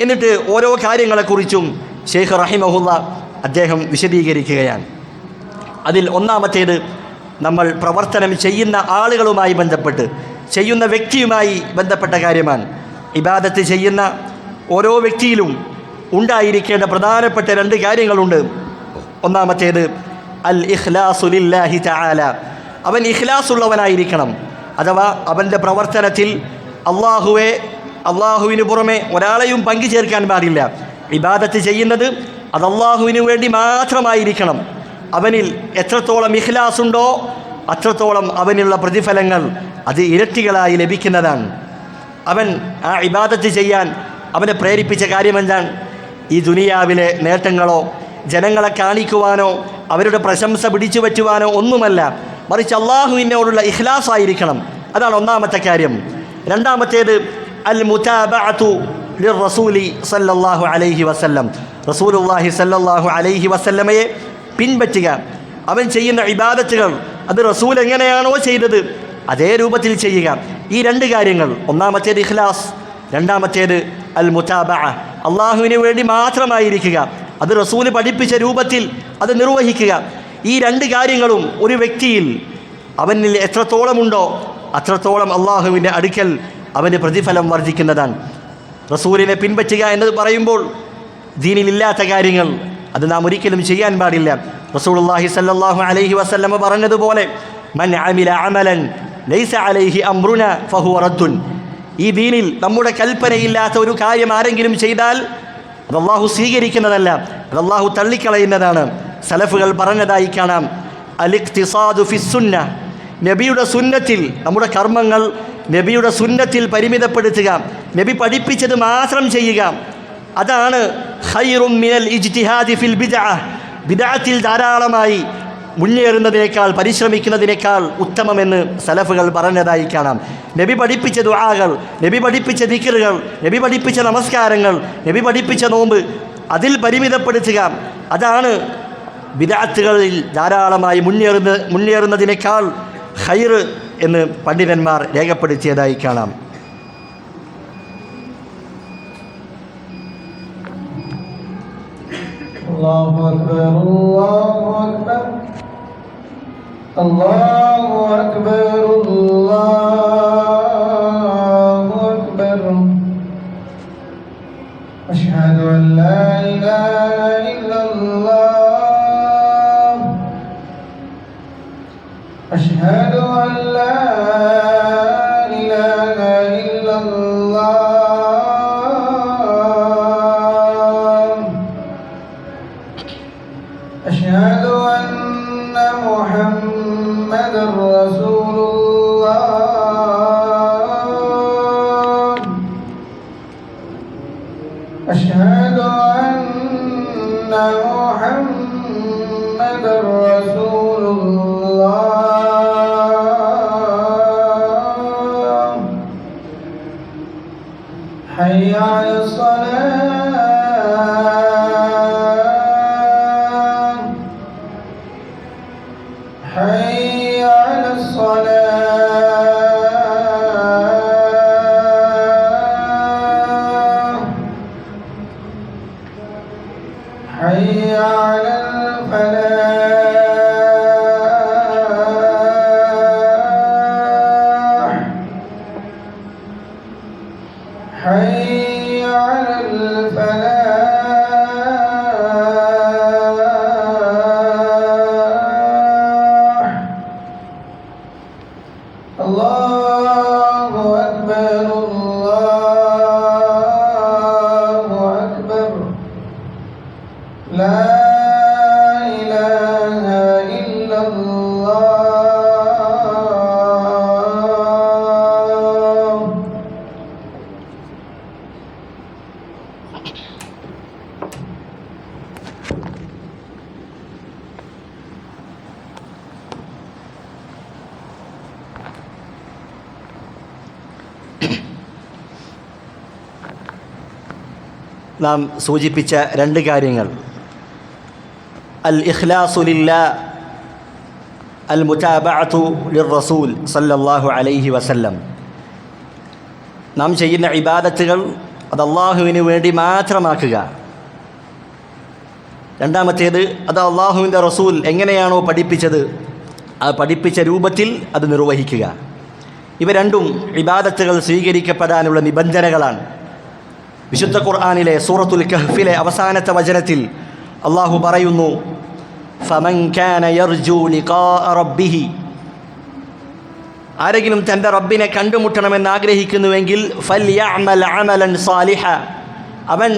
എന്നിട്ട് ഓരോ കാര്യങ്ങളെക്കുറിച്ചും ഷെയ്ഖ് റഹിമഹുല്ല അദ്ദേഹം വിശദീകരിക്കുകയാണ്. അതിൽ ഒന്നാമത്തേത്, നമ്മൾ പ്രവർത്തനം ചെയ്യുന്ന ആളുകളുമായി ബന്ധപ്പെട്ട്, ചെയ്യുന്ന വ്യക്തിയുമായി ബന്ധപ്പെട്ട കാര്യമാണ്. ഇബാദത്ത് ചെയ്യുന്ന ഓരോ വ്യക്തിയിലും ഉണ്ടായിരിക്കേണ്ട പ്രധാനപ്പെട്ട 2 കാര്യങ്ങളുണ്ട്. ഒന്നാമത്തേത്, അൽ ഇഖ്ലാസു ലില്ലാഹി തആല, അവൻ ഇഖ്ലാസുള്ളവനായിരിക്കണം. അഥവാ അവൻ്റെ പ്രവർത്തനത്തിൽ അള്ളാഹുവിന് പുറമെ ഒരാളെയും പങ്കു ചേർക്കാൻ പാടില്ല. ഇബാദത്ത് ചെയ്യുന്നത് അത് അള്ളാഹുവിന് വേണ്ടി മാത്രമായിരിക്കണം. അവനിൽ എത്രത്തോളം ഇഖ്ലാസ് ഉണ്ടോ അത്രത്തോളം അവനുള്ള പ്രതിഫലങ്ങൾ അത് ഇരട്ടികളായി ലഭിക്കുന്നതാണ്. അവൻ ആ ഇബാദത്ത് ചെയ്യാൻ അവനെ പ്രേരിപ്പിച്ച കാര്യമെന്താണ്? ഈ ദുനിയാവിലെ നേട്ടങ്ങളോ ജനങ്ങളെ കാണിക്കുവാനോ അവരുടെ പ്രശംസ പിടിച്ചു പറ്റുവാനോ ഒന്നുമല്ല, മറിച്ച് അള്ളാഹുവിനോടുള്ള ഇഖ്ലാസ് ആയിരിക്കണം. അതാണ് ഒന്നാമത്തെ കാര്യം. രണ്ടാമത്തേത്, അൽ മുതാബഅതു ലിർറസൂലി സല്ലല്ലാഹു അലൈഹി വസല്ലം, റസൂലുള്ളാഹി സല്ലല്ലാഹു അലൈഹി വസല്ലമയെ പിൻപറ്റുക. അവൻ ചെയ്യുന്ന ഇബാദത്തുകൾ അത് റസൂൽ എങ്ങനെയാണോ ചെയ്തത് അതേ രൂപത്തിൽ ചെയ്യുക. ഈ 2 കാര്യങ്ങൾ, ഒന്നാമത്തേത് ഇഖ്ലാസ്, രണ്ടാമത്തേത് അൽ മുതാബഅ, അള്ളാഹുവിന് വേണ്ടി മാത്രമായിരിക്കുക, അത് റസൂല് പഠിപ്പിച്ച രൂപത്തിൽ അത് നിർവഹിക്കുക. ഈ 2 കാര്യങ്ങളും ഒരു വ്യക്തിയിൽ അവനിൽ എത്രത്തോളമുണ്ടോ അത്രത്തോളം അള്ളാഹുവിൻ്റെ അടുക്കൽ അവന് പ്രതിഫലം വർദ്ധിക്കുന്നതാണ്. റസൂലിനെ പിൻപറ്റുക എന്നത് പറയുമ്പോൾ ദീനിലില്ലാത്ത കാര്യങ്ങൾ അത് നാം ഒരിക്കലും ചെയ്യാൻ പാടില്ല. റസൂലുള്ളാഹി സ്വല്ലല്ലാഹു അലൈഹി വസല്ലമ പറഞ്ഞതുപോലെ മൻ അമില അമലൻ ലൈസ അലൈഹി അംറുന ഫഹുവ റദ്ദുൻ. ഈ ദീനിൽ നമ്മുടെ കൽപ്പനയില്ലാത്ത ഒരു കാര്യം ആരെങ്കിലും ചെയ്താൽ അത് അല്ലാഹു സ്വീകരിക്കുന്നതല്ല, അത് അല്ലാഹു തള്ളിക്കളയുന്നതാണ്. സലഫുകൾ പറഞ്ഞതായി കാണാം, അൽ ഇഖ്തിസാദു ഫിസ്സുന്ന, നബിയുടെ സുന്നത്തിൽ നമ്മുടെ കർമ്മങ്ങൾ നബിയുടെ സുന്നത്തിൽ പരിമിതപ്പെടുത്തുക, നബി പഠിപ്പിച്ചത് മാത്രം ചെയ്യുക. അതാണ് ഖൈറും മിനൽ ഇജ്തിഹാദി ഫിൽ ബിദ്അ, ബിദ്അത്തിൽ ധാരാളമായി മുന്നേറുന്നതിനേക്കാൾ പരിശ്രമിക്കുന്നതിനേക്കാൾ ഉത്തമമെന്ന് സലഫുകൾ പറഞ്ഞതായി കാണാം. നബി പഠിപ്പിച്ച ദുആകൾ, നബി പഠിപ്പിച്ച ദിക്റുകൾ, നബി പഠിപ്പിച്ച നമസ്കാരങ്ങൾ, നബി പഠിപ്പിച്ച നോമ്പ് അതിൽ പരിമിതപ്പെടുത്തുക. അതാണ് ബിദ്അത്തുകളിൽ ധാരാളമായി മുന്നേറുന്നതിനേക്കാൾ ഖൈർ എന്ന് പണ്ഡിതന്മാർ രേഖപ്പെടുത്തിയതായി കാണാം.
അല്ലാഹു അക്ബർ, അല്ലാഹു അക്ബർ, അല്ലാഹു അക്ബർ, അല്ലാഹു അക്ബർ. അശ്ഹദു അൻ ലാ ഇലാഹ ഇല്ലല്ലാഹ്, അശ്ഹദു അൻ ലാ ഇലാഹ ഇല്ലല്ലാഹ്, അശ്ഹദു അന്ന മുഹമ്മദർ റസൂലുള്ളാഹ്, അശ്ഹദു അന്ന മുഹമ്മദർ റസൂലുള്ളാഹ്. ഹയ്യ അലസ്സലാം, ഹയ്യ അലസ്സലാം, ഹയ്യ അലൽ ഫലാഹ്, ഹയ്യ അലൽ ഫലാഹ്. അല്ലാഹു അക്ബർ, അല്ലാഹു അക്ബർ, ലാ ഇലാഹ ഇല്ലല്ലാഹ്.
നാം സൂചിപ്പിച്ച രണ്ട് കാര്യങ്ങൾ, അൽ ഇഖ്ലാസു ലില്ലാഹ്, അൽ മുതാബഅതു ലിർറസൂൽ സല്ലല്ലാഹു അലൈഹി വസല്ലം. നാം ചെയ്യുന്ന ഇബാദത്തുകൾ അത് അള്ളാഹുവിന് വേണ്ടി മാത്രമാക്കുക. രണ്ടാമത്തേത്, അത് അള്ളാഹുവിൻ്റെ റസൂൽ എങ്ങനെയാണോ പഠിപ്പിച്ചത് ആ പഠിപ്പിച്ച രൂപത്തിൽ അത് നിർവഹിക്കുക. ഇവ രണ്ടും ഇബാദത്തുകൾ സ്വീകരിക്കപ്പെടാനുള്ള നിബന്ധനകളാണ്. വിശുദ്ധ ഖുർആനിലെ സൂറത്തുൽ കഹ്ഫിലെ അവസാനത്തെ വചനത്തിൽ അള്ളാഹു പറയുന്നു, ഫമൻ കാന യർജു ലിഖാഅ റബ്ബിഹി, ആരെങ്കിലും തൻ്റെ റബ്ബിനെ കണ്ടുമുട്ടണമെന്ന് ആഗ്രഹിക്കുന്നുവെങ്കിൽ ഫൽയഅമൽ അമലൻ സാലിഹ, അവൻ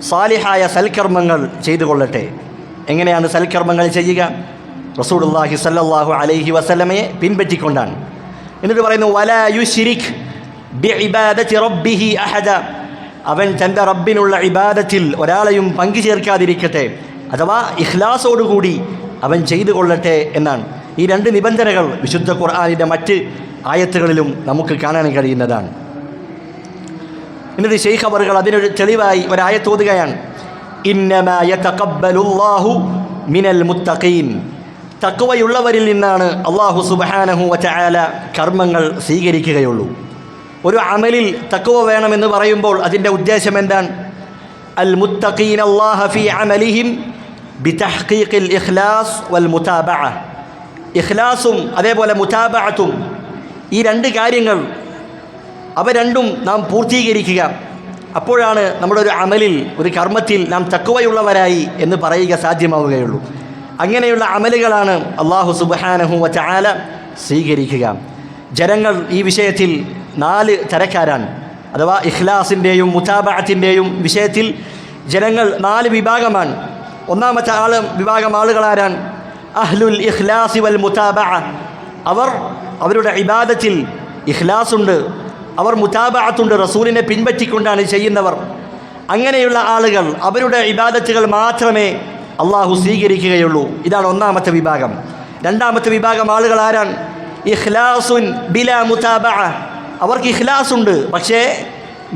സാലിഹായ സൽക്കർമ്മങ്ങൾ ചെയ്തു കൊള്ളട്ടെ. എങ്ങനെയാണ് സൽക്കർമ്മങ്ങൾ ചെയ്യുക? റസൂലുള്ളാഹി സ്വല്ലല്ലാഹു അലൈഹി വസല്ലമയെ പിൻപറ്റിക്കൊണ്ടാണ്. എന്നിട്ട് പറയുന്നു, വലാ യുശ്രിക് ബിഇബാദത്തി റബ്ബിഹി അഹദ, അവൻ തൻ്റെ റബ്ബിനുള്ള ഇബാദത്തിൽ ഒരാളെയും പങ്കു ചേർക്കാതിരിക്കട്ടെ, അഥവാ ഇഖ്ലാസോടുകൂടി അവൻ ചെയ്തു കൊള്ളട്ടെ എന്നാണ്. ഈ രണ്ട് നിബന്ധനകൾ വിശുദ്ധ ഖുർആനിൻ്റെ മറ്റ് ആയത്തുകളിലും നമുക്ക് കാണാൻ കഴിയുന്നതാണ്. എന്നിട്ട് ശൈഖ് അവറുകൾ അതിനൊരു തെളിവായി ഒരായത്തോതുകയാണ്, ഇന്നമാ യതഖബ്ബലുല്ലാഹു മിനൽ മുത്തഖീൻ, തഖ്വയുള്ളവരിൽ നിന്നാണ് അല്ലാഹു സുബ്ഹാനഹു വതആല കർമ്മങ്ങൾ സ്വീകരിക്കുകയുള്ളൂ. ഒരു അമലിൽ തഖ്വ വേണമെന്ന് പറയുമ്പോൾ അതിൻ്റെ ഉദ്ദേശം എന്താണ്? അൽ മുത്തഖീന അല്ലാഹ ഫീ അമലിഹിം ബിതഹ്ഖീഖിൽ ഇഖ്ലാസ് വൽ മുതാബഅ, ഇഖ്ലാസും അതേപോലെ മുതാബഅത്തും, ഈ രണ്ട് കാര്യങ്ങൾ അവ രണ്ടും നാം പൂർത്തീകരിക്കുക. അപ്പോഴാണ് നമ്മുടെ ഒരു അമലിൽ, ഒരു കർമ്മത്തിൽ നാം തഖ്വയുള്ളവരായി എന്ന് പറയുക സാധ്യമാവുകയുള്ളൂ. അങ്ങനെയുള്ള അമലുകളാണ് അല്ലാഹു സുബ്ഹാനഹു വ തആല സ്വീകരിക്കുക. ജനങ്ങൾ ഈ വിഷയത്തിൽ 4 തരക്കാരാണ്. അഥവാ ഇഖ്ലാസിൻ്റെയും മുതാബഅത്തിൻ്റെയും വിഷയത്തിൽ ജനങ്ങൾ 4 വിഭാഗമാണ്. ഒന്നാമത്തെ വിഭാഗം ആളുകളാരാണ്? അഹ്ലുൽ ഇഖ്ലാസി വൽ മുതാബഅ. അവരുടെ ഇബാദത്തിൽ ഇഖ്ലാസുണ്ട്, അവർ മുതാബഅത്തുണ്ട്, റസൂലിനെ പിൻപറ്റിക്കൊണ്ടാണ് ചെയ്യുന്നവർ. അങ്ങനെയുള്ള ആളുകൾ അവരുടെ ഇബാദത്തുകൾ മാത്രമേ അള്ളാഹു സ്വീകരിക്കുകയുള്ളൂ. ഇതാണ് ഒന്നാമത്തെ വിഭാഗം. രണ്ടാമത്തെ വിഭാഗം ആളുകൾ ആരാണ്? ഇഖ്ലാസുൻ ബിലാ മുതാബഅ. അവർക്ക് ഇഖ്ലാസുണ്ട്, പക്ഷേ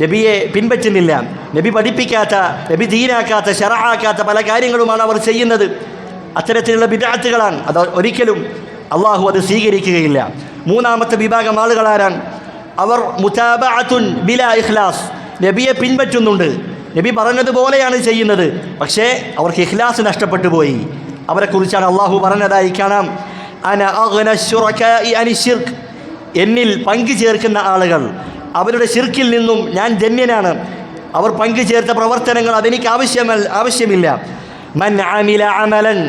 നബിയെ പിൻപറ്റുന്നില്ല. നബി പഠിപ്പിക്കാത്ത, നബി ദീനാക്കാത്ത, ശറആക്കാത്ത പല കാര്യങ്ങളുമാണ് അവർ ചെയ്യുന്നത്. അത്തരത്തിലുള്ള ബിദ്അത്തുകളാണ്. അത് ഒരിക്കലും അള്ളാഹു അത് സ്വീകരിക്കുകയില്ല. മൂന്നാമത്തെ വിഭാഗം ആളുകൾ ആരാണ്? അവർ മുതാബഅത്തുൻ ബിലാ ഇഖ്ലാസ്. നബിയെ പിൻപറ്റുന്നുണ്ട്, നബി പറഞ്ഞതുപോലെയാണ് ചെയ്യുന്നത്, പക്ഷേ അവർക്ക് ഇഖ്ലാസ് നഷ്ടപ്പെട്ടു പോയി. അവരെക്കുറിച്ചാണ് അള്ളാഹു പറഞ്ഞതായി കാണാം, അന അഗ്ന ശുറകാഇ അനി ശിർക്ക്. എന്നിൽ പങ്കു ചേർക്കുന്ന ആളുകൾ, അവരുടെ ശിർക്കിൽ നിന്നും ഞാൻ ധന്യനാണ്. അവർ പങ്കു ചേർത്ത പ്രവർത്തനങ്ങൾ അതെനിക്ക് ആവശ്യമില്ല. മൻ അമില അമലൻ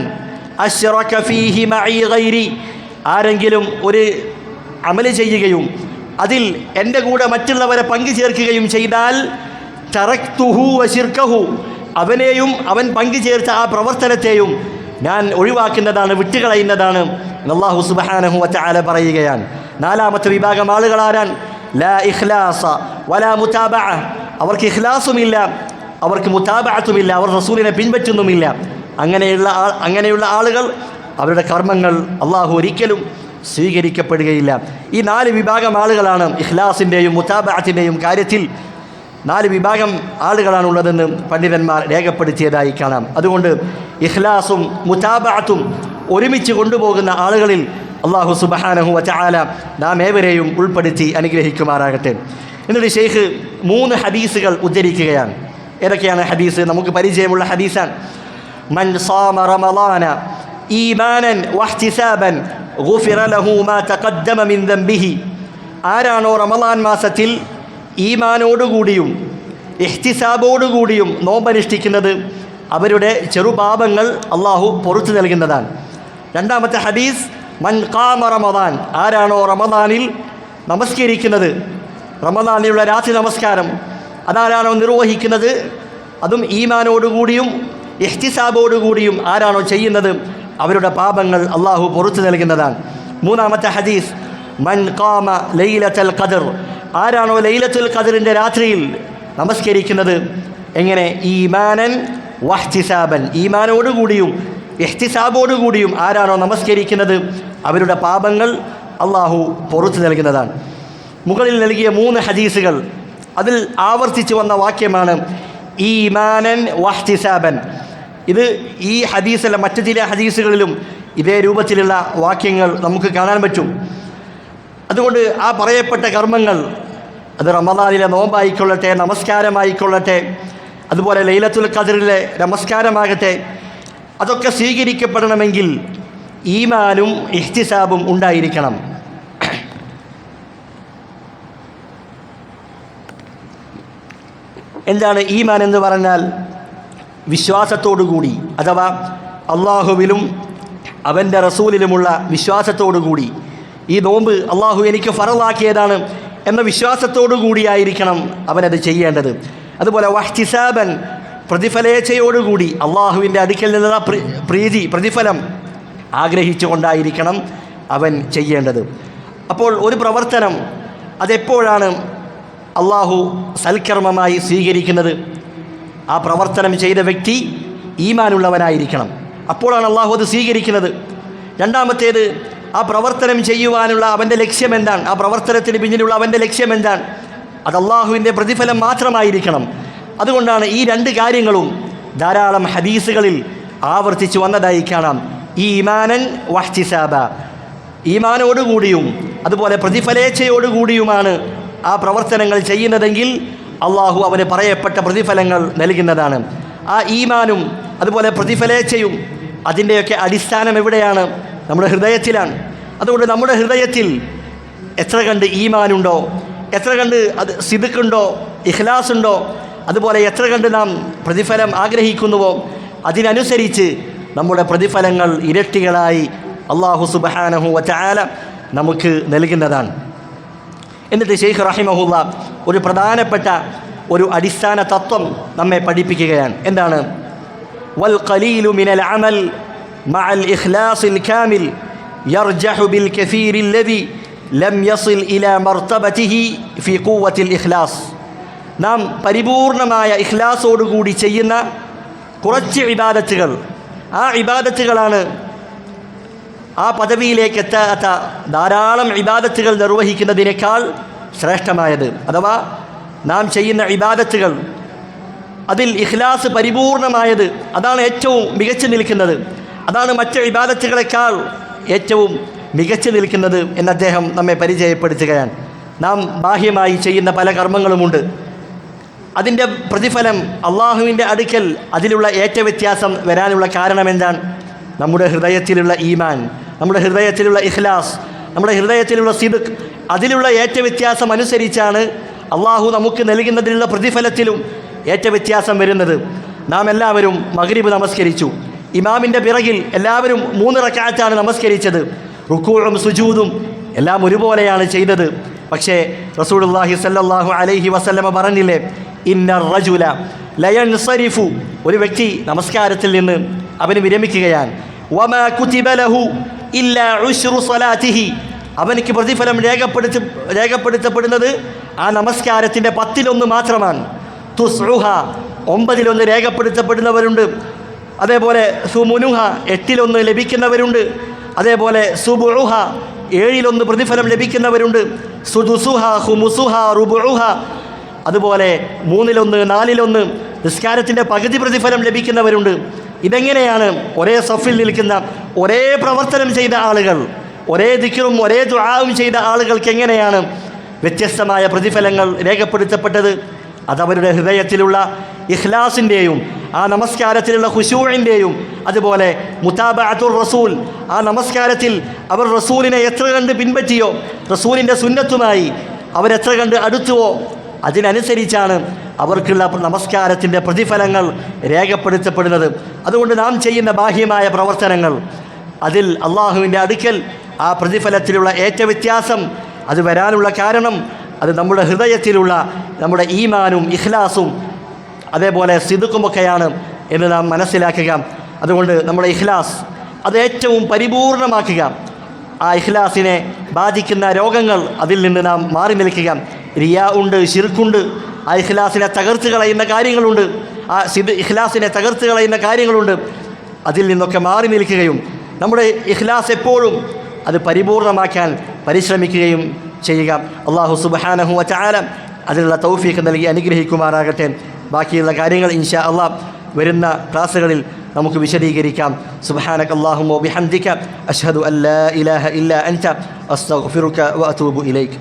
അശ്റക ഫീഹി മഇ ഗൈരി. ആരെങ്കിലും ഒരു അമല് ചെയ്യുകയും അതിൽ എൻ്റെ കൂടെ മറ്റുള്ളവരെ പങ്കു ചേർക്കുകയും ചെയ്താൽ തറക്തുഹു വശിർക്കഹു, അവനെയും അവൻ പങ്കു ചേർത്ത ആ പ്രവർത്തനത്തെയും ഞാൻ ഒഴിവാക്കുന്നതാണ്, വിട്ടുകളയുന്നതാണ് അല്ലാഹു സുബ്ഹാനഹു വ തആല പറയുകയാണ്. നാലാമത്തെ വിഭാഗം ആളുകൾ ആരാൻ? ലാ ഇഖ്ലാസ വലാ മുതാബഅ. അവർക്ക് ഇഖ്ലാസുമില്ല, അവർക്ക് മുതാബഅത്തുമില്ല, അവർ റസൂലിനെ പിൻപറ്റുന്നുമില്ല. അങ്ങനെയുള്ള ആളുകൾ അവരുടെ കർമ്മങ്ങൾ അള്ളാഹു ഒരിക്കലും സ്വീകരിക്കപ്പെടുകയില്ല. ഈ 4 വിഭാഗം ആളുകളാണ് ഇഖ്ലാസിൻ്റെയും മുതാബഅത്തിൻ്റെയും കാര്യത്തിൽ 4 വിഭാഗം ആളുകളാണുള്ളതെന്ന് പണ്ഡിതന്മാർ രേഖപ്പെടുത്തിയതായി കാണാം. അതുകൊണ്ട് ഇഖ്ലാസും മുതാബഅത്തും ഒരുമിച്ച് കൊണ്ടുപോകുന്ന ആളുകളിൽ അല്ലാഹു സുബ്ഹാനഹു വ തആല നാം ഏവരെയും ഉൾപ്പെടുത്തി അനുഗ്രഹിക്കുമാറാകട്ടെ. എന്നിട്ട് ഷെയ്ഖ് 3 ഹദീസുകൾ ഉദ്ധരിക്കുകയാണ്. ഏതൊക്കെയാണ് ഹദീസ്? നമുക്ക് പരിചയമുള്ള ഹദീസാണ്. മൻ സാമ റമളാന ഈമാനൻ വഹ്തിസാബൻ ഗുഫിറ ലഹു മാ തഖദ്ദമ മിൻ ദംബിഹി. ആരാണോ റമളാൻ മാസത്തിൽ ഈമാനോടുകൂടിയും ഇഹ്തിസാബോടുകൂടിയും നോമ്പനുഷ്ഠിക്കുന്നത്, അവരുടെ ചെറുപാപങ്ങൾ അള്ളാഹു പുറത്തു നൽകുന്നതാണ്. രണ്ടാമത്തെ ഹദീസ്, മൻ ഖാമ റമളാൻ. ആരാണോ റമളാനിൽ നമസ്കരിക്കുന്നത്, റമളാനിലുള്ള രാത്രി നമസ്കാരം അതാരാണോ നിർവഹിക്കുന്നത്, അതും ഈമാനോടുകൂടിയും ഇഹ്തിസാബോടുകൂടിയും ആരാണോ ചെയ്യുന്നത്, അവരുടെ പാപങ്ങൾ അള്ളാഹു പുറത്തു നൽകുന്നതാണ്. മൂന്നാമത്തെ ഹദീസ്, മൻ ഖാമ ലൈലത്തുൽ ഖദർ. ആരാണോ ലൈലത്തുൽ ഖദറിൻ്റെ രാത്രിയിൽ നമസ്കരിക്കുന്നത്, എങ്ങനെ? ഈമാനൻ വഹ്തിസാബൻ. ഈമാനോടുകൂടിയും ഇഹ്തിസാബോടുകൂടിയും ആരാണോ നമസ്കരിക്കുന്നത്, അവരുടെ പാപങ്ങൾ അള്ളാഹു പുറത്തു നൽകുന്നതാണ്. മുകളിൽ നൽകിയ 3 ഹദീസുകൾ, അതിൽ ആവർത്തിച്ചു വന്ന വാക്യമാണ് ഈമാനൻ വഹ്തിസാബൻ. ഇത് ഈ ഹദീസല്ല, മറ്റു ചില ഹദീസുകളിലും ഇതേ രൂപത്തിലുള്ള വാക്യങ്ങൾ നമുക്ക് കാണാൻ പറ്റും. അതുകൊണ്ട് ആ പറയപ്പെട്ട കർമ്മങ്ങൾ, അത് റമളാനിലെ നോമ്പായിക്കൊള്ളട്ടെ, നമസ്കാരമായിക്കൊള്ളട്ടെ, അതുപോലെ ലൈലത്തുൽ ഖദറിലെ നമസ്കാരമാകട്ടെ, അതൊക്കെ സ്വീകരിക്കപ്പെടണമെങ്കിൽ ഈമാനും ഇഹ്തിസാബും ഉണ്ടായിരിക്കണം. എന്താണ് ഈമാൻ എന്ന് പറഞ്ഞാൽ? വിശ്വാസത്തോടുകൂടി, അഥവാ അള്ളാഹുവിലും അവൻ്റെ റസൂലിലുമുള്ള വിശ്വാസത്തോടുകൂടി, ഈ നോമ്പ് അള്ളാഹു എനിക്ക് ഫറളാക്കിയതാണ് എന്ന വിശ്വാസത്തോടു കൂടിയായിരിക്കണം അവനത് ചെയ്യേണ്ടത്. അതുപോലെ വഹ്തിസാബൻ, പ്രതിഫലേച്ഛയോടുകൂടി അള്ളാഹുവിൻ്റെ അടുക്കൽ നിന്നുള്ള പ്രതിഫലം ആഗ്രഹിച്ചുകൊണ്ടായിരിക്കണം അവൻ ചെയ്യേണ്ടത്. അപ്പോൾ ഒരു പ്രവർത്തനം അതെപ്പോഴാണ് അള്ളാഹു സൽക്കർമ്മമായി സ്വീകരിക്കുന്നത്? ആ പ്രവർത്തനം ചെയ്ത വ്യക്തി ഈമാനുള്ളവനായിരിക്കണം, അപ്പോഴാണ് അള്ളാഹു അത് സ്വീകരിക്കുന്നത്. രണ്ടാമത്തേത്, ആ പ്രവർത്തനം ചെയ്യുവാനുള്ള അവൻ്റെ ലക്ഷ്യം എന്താണ്? ആ പ്രവർത്തനത്തിന് പിന്നിലുള്ള അവൻ്റെ ലക്ഷ്യം എന്താണ്? അത് അള്ളാഹുവിൻ്റെ പ്രതിഫലം മാത്രമായിരിക്കണം. അതുകൊണ്ടാണ് ഈ 2 കാര്യങ്ങളും ധാരാളം ഹദീസുകളിൽ ആവർത്തിച്ച് വന്നതായി കാണാം. ഈമാനൻ വഹ്തിസാബ. ഈമാനോടുകൂടിയും അതുപോലെ പ്രതിഫലേച്ഛയോടുകൂടിയുമാണ് ആ പ്രവർത്തനങ്ങൾ ചെയ്യുന്നതെങ്കിൽ അള്ളാഹു അവന് പറയപ്പെട്ട പ്രതിഫലങ്ങൾ നൽകുന്നതാണ്. ആ ഈമാനും അതുപോലെ പ്രതിഫലേച്ഛയും അതിൻ്റെയൊക്കെ അടിസ്ഥാനം എവിടെയാണ്? നമ്മുടെ ഹൃദയത്തിലാണ്. അതുകൊണ്ട് നമ്മുടെ ഹൃദയത്തിൽ എത്ര കണ്ട് ഈമാനുണ്ടോ, എത്ര കണ്ട് അത് സിദ്ഖുണ്ടോ, ഇഖ്ലാസുണ്ടോ, അതുപോലെ എത്ര കണ്ട് നാം പ്രതിഫലം ആഗ്രഹിക്കുന്നുവോ, അതിനനുസരിച്ച് നമ്മുടെ പ്രതിഫലങ്ങൾ ഇരട്ടികളായി അല്ലാഹു സുബ്ഹാനഹു വ തആല നമുക്ക് നൽകുന്നതാണ്. എന്നിട്ട് ശൈഖ് റഹിമഹുല്ല ഒരു പ്രധാനപ്പെട്ട ഒരു അടിസ്ഥാന തത്വം നമ്മെ പഠിപ്പിക്കുകയാണ്. എന്താണ്? വൽ ഖലീലു മിനൽ അമൽ മഅൽ ഇഖ്ലാസിൽ കാമിൽ യർജഹു ബിൽ കസീരി അല്ലദി ലം യസിൽ ഇലാ മർതബതിഹി ഫീ ഖുവ്വത്തിൽ ഇഖ്ലാസ്. നാം പരിപൂർണമായ ഇഖ്ലാസോടുകൂടി ചെയ്യുന്ന കുറച്ച് ഇബാദത്തുകൾ, ആ ഇബാദത്തുകളാണ് ആ പദവിയിലേക്ക് എത്താത്ത ധാരാളം ഇബാദത്തുകൾ നിർവഹിക്കുന്നതിനേക്കാൾ ശ്രേഷ്ഠമായത്. അഥവാ നാം ചെയ്യുന്ന ഇബാദത്തുകൾ അതിൽ ഇഖ്ലാസ് പരിപൂർണമായത്, അതാണ് ഏറ്റവും മികച്ചു നിൽക്കുന്നത്, അതാണ് മറ്റ് ഇബാദത്തുകളെക്കാൾ ഏറ്റവും മികച്ചു നിൽക്കുന്നത് എന്ന് അദ്ദേഹം നമ്മെ പരിചയപ്പെടുത്തുകയാണ്. നാം ബാഹ്യമായി ചെയ്യുന്ന പല കർമ്മങ്ങളുമുണ്ട്. അതിൻ്റെ പ്രതിഫലം അള്ളാഹുവിൻ്റെ അടുക്കൽ അതിലുള്ള ഏറ്റവ്യത്യാസം വരാനുള്ള കാരണം എന്താണ്? നമ്മുടെ ഹൃദയത്തിലുള്ള ഈമാൻ, നമ്മുടെ ഹൃദയത്തിലുള്ള ഇഖ്ലാസ്, നമ്മുടെ ഹൃദയത്തിലുള്ള സിദ്ഖ്, അതിലുള്ള ഏറ്റവ്യത്യാസം അനുസരിച്ചാണ് അള്ളാഹു നമുക്ക് നൽകുന്നതിനുള്ള പ്രതിഫലത്തിലും ഏറ്റവ്യത്യാസം വരുന്നത്. നാം എല്ലാവരും മഗ്രിബ് നമസ്കരിച്ചു. ഇമാമിൻ്റെ പിറകിൽ എല്ലാവരും 3 റക്അത്താണ് നമസ്കരിച്ചത്. റുക്കൂഉം സുജൂദും എല്ലാം ഒരുപോലെയാണ് ചെയ്തത്. പക്ഷേ റസൂലുള്ളാഹി സ്വല്ലല്ലാഹു അലൈഹി വസല്ലമ പറഞ്ഞില്ലേ, ഇന്നർ റജുല ലയൻസരിഫു, ഒരു വ്യക്തി നമസ്കാരത്തിൽ നിന്ന് അവന് വിരമിക്കുകയാണ്. വമാ കുതിബ ലഹു ഇല്ലാ ഉശ്റു സ്വലാത്തിഹി, അവനിക്ക് പ്രതിഫലം രേഖപ്പെടുത്തപ്പെടുന്നത് ആ നമസ്കാരത്തിൻ്റെ 10-1 മാത്രമാണ്. തുസ്ഉഹ, 9-1 രേഖപ്പെടുത്തപ്പെടുന്നവരുണ്ട്. അതേപോലെ സുമുനുഹ, 8-1 ലഭിക്കുന്നവരുണ്ട്. അതേപോലെ സുബുഉഹ, 7-1 പ്രതിഫലം ലഭിക്കുന്നവരുണ്ട്. സുദുസുഹ, ഖുമുസുഹ, റുബുഉഹ, അതുപോലെ 3-1, 4-1 നിസ്കാരത്തിൻ്റെ പകുതി പ്രതിഫലം ലഭിക്കുന്നവരുണ്ട്. ഇതെങ്ങനെയാണ്? ഒരേ സഫിൽ നിൽക്കുന്ന, ഒരേ പ്രവർത്തനം ചെയ്ത ആളുകൾ, ഒരേ ദിക്റും ഒരേ ദുആവും ചെയ്ത ആളുകൾക്ക് എങ്ങനെയാണ് വ്യത്യസ്തമായ പ്രതിഫലങ്ങൾ രേഖപ്പെടുത്തപ്പെട്ടത്? അതവരുടെ ഹൃദയത്തിലുള്ള ഇഖ്ലാസിൻ്റെയും ആ നമസ്കാരത്തിലുള്ള ഖുശൂഇൻ്റെയും അതുപോലെ മുതാബഅത്തുർ റസൂൽ, ആ നമസ്കാരത്തിൽ അവർ റസൂലിനെ എത്ര കണ്ട് പിൻപറ്റിയോ, റസൂലിൻ്റെ സുന്നത്തുമായി അവരെത്ര കണ്ട് അടുത്തുവോ, അതിനനുസരിച്ചാണ് അവർക്കുള്ള നമസ്കാരത്തിൻ്റെ പ്രതിഫലങ്ങൾ രേഖപ്പെടുത്തപ്പെടുന്നത്. അതുകൊണ്ട് നാം ചെയ്യുന്ന ബാഹ്യമായ പ്രവർത്തനങ്ങൾ, അതിൽ അള്ളാഹുവിൻ്റെ അടുക്കൽ ആ പ്രതിഫലത്തിലുള്ള ഏറ്റവ്യത്യാസം അത് വരാനുള്ള കാരണം അത് നമ്മുടെ ഹൃദയത്തിലുള്ള നമ്മുടെ ഈമാനും ഇഖ്ലാസും അതേപോലെ സിദ്ഖുമൊക്കെയാണ് എന്ന് നാം മനസ്സിലാക്കുക. അതുകൊണ്ട് നമ്മുടെ ഇഖ്ലാസ് അത് ഏറ്റവും പരിപൂർണമാക്കുക. ആ ഇഖ്ലാസിനെ ബാധിക്കുന്ന രോഗങ്ങൾ അതിൽ നിന്ന് നാം മാറി നിൽക്കുക. റിയാ ഉണ്ട്, ശിർക്കുണ്ട്, ആ ഇഖ്ലാസിനെ തകർത്ത് കളയുന്ന കാര്യങ്ങളുണ്ട്, ആ ഇഖ്ലാസിനെ തകർത്ത് കളയുന്ന കാര്യങ്ങളുണ്ട്. അതിൽ നിന്നൊക്കെ മാറി നിൽക്കുകയും നമ്മുടെ ഇഖ്ലാസ് എപ്പോഴും അത് പരിപൂർണമാക്കാൻ പരിശ്രമിക്കുകയും ചെയ്യുക. അല്ലാഹു സുബ്ഹാനഹു വ തആല അതിനുള്ള തൗഫീഖ് നൽകി അനുഗ്രഹിക്കുമാറാകട്ടെ. ബാക്കിയുള്ള കാര്യങ്ങൾ ഇൻഷാ അല്ലാഹ് വരുന്ന ക്ലാസ്സുകളിൽ നമുക്ക് വിശദീകരിക്കാം. സുബ്ഹാനക അല്ലാഹുമ്മ വബിഹംദിക അഷ്ഹദു അൻ ലാ ഇലാഹ ഇല്ലാ അൻത അസ്തഗ്ഫിറുക വഅതൂബു ഇലൈക്.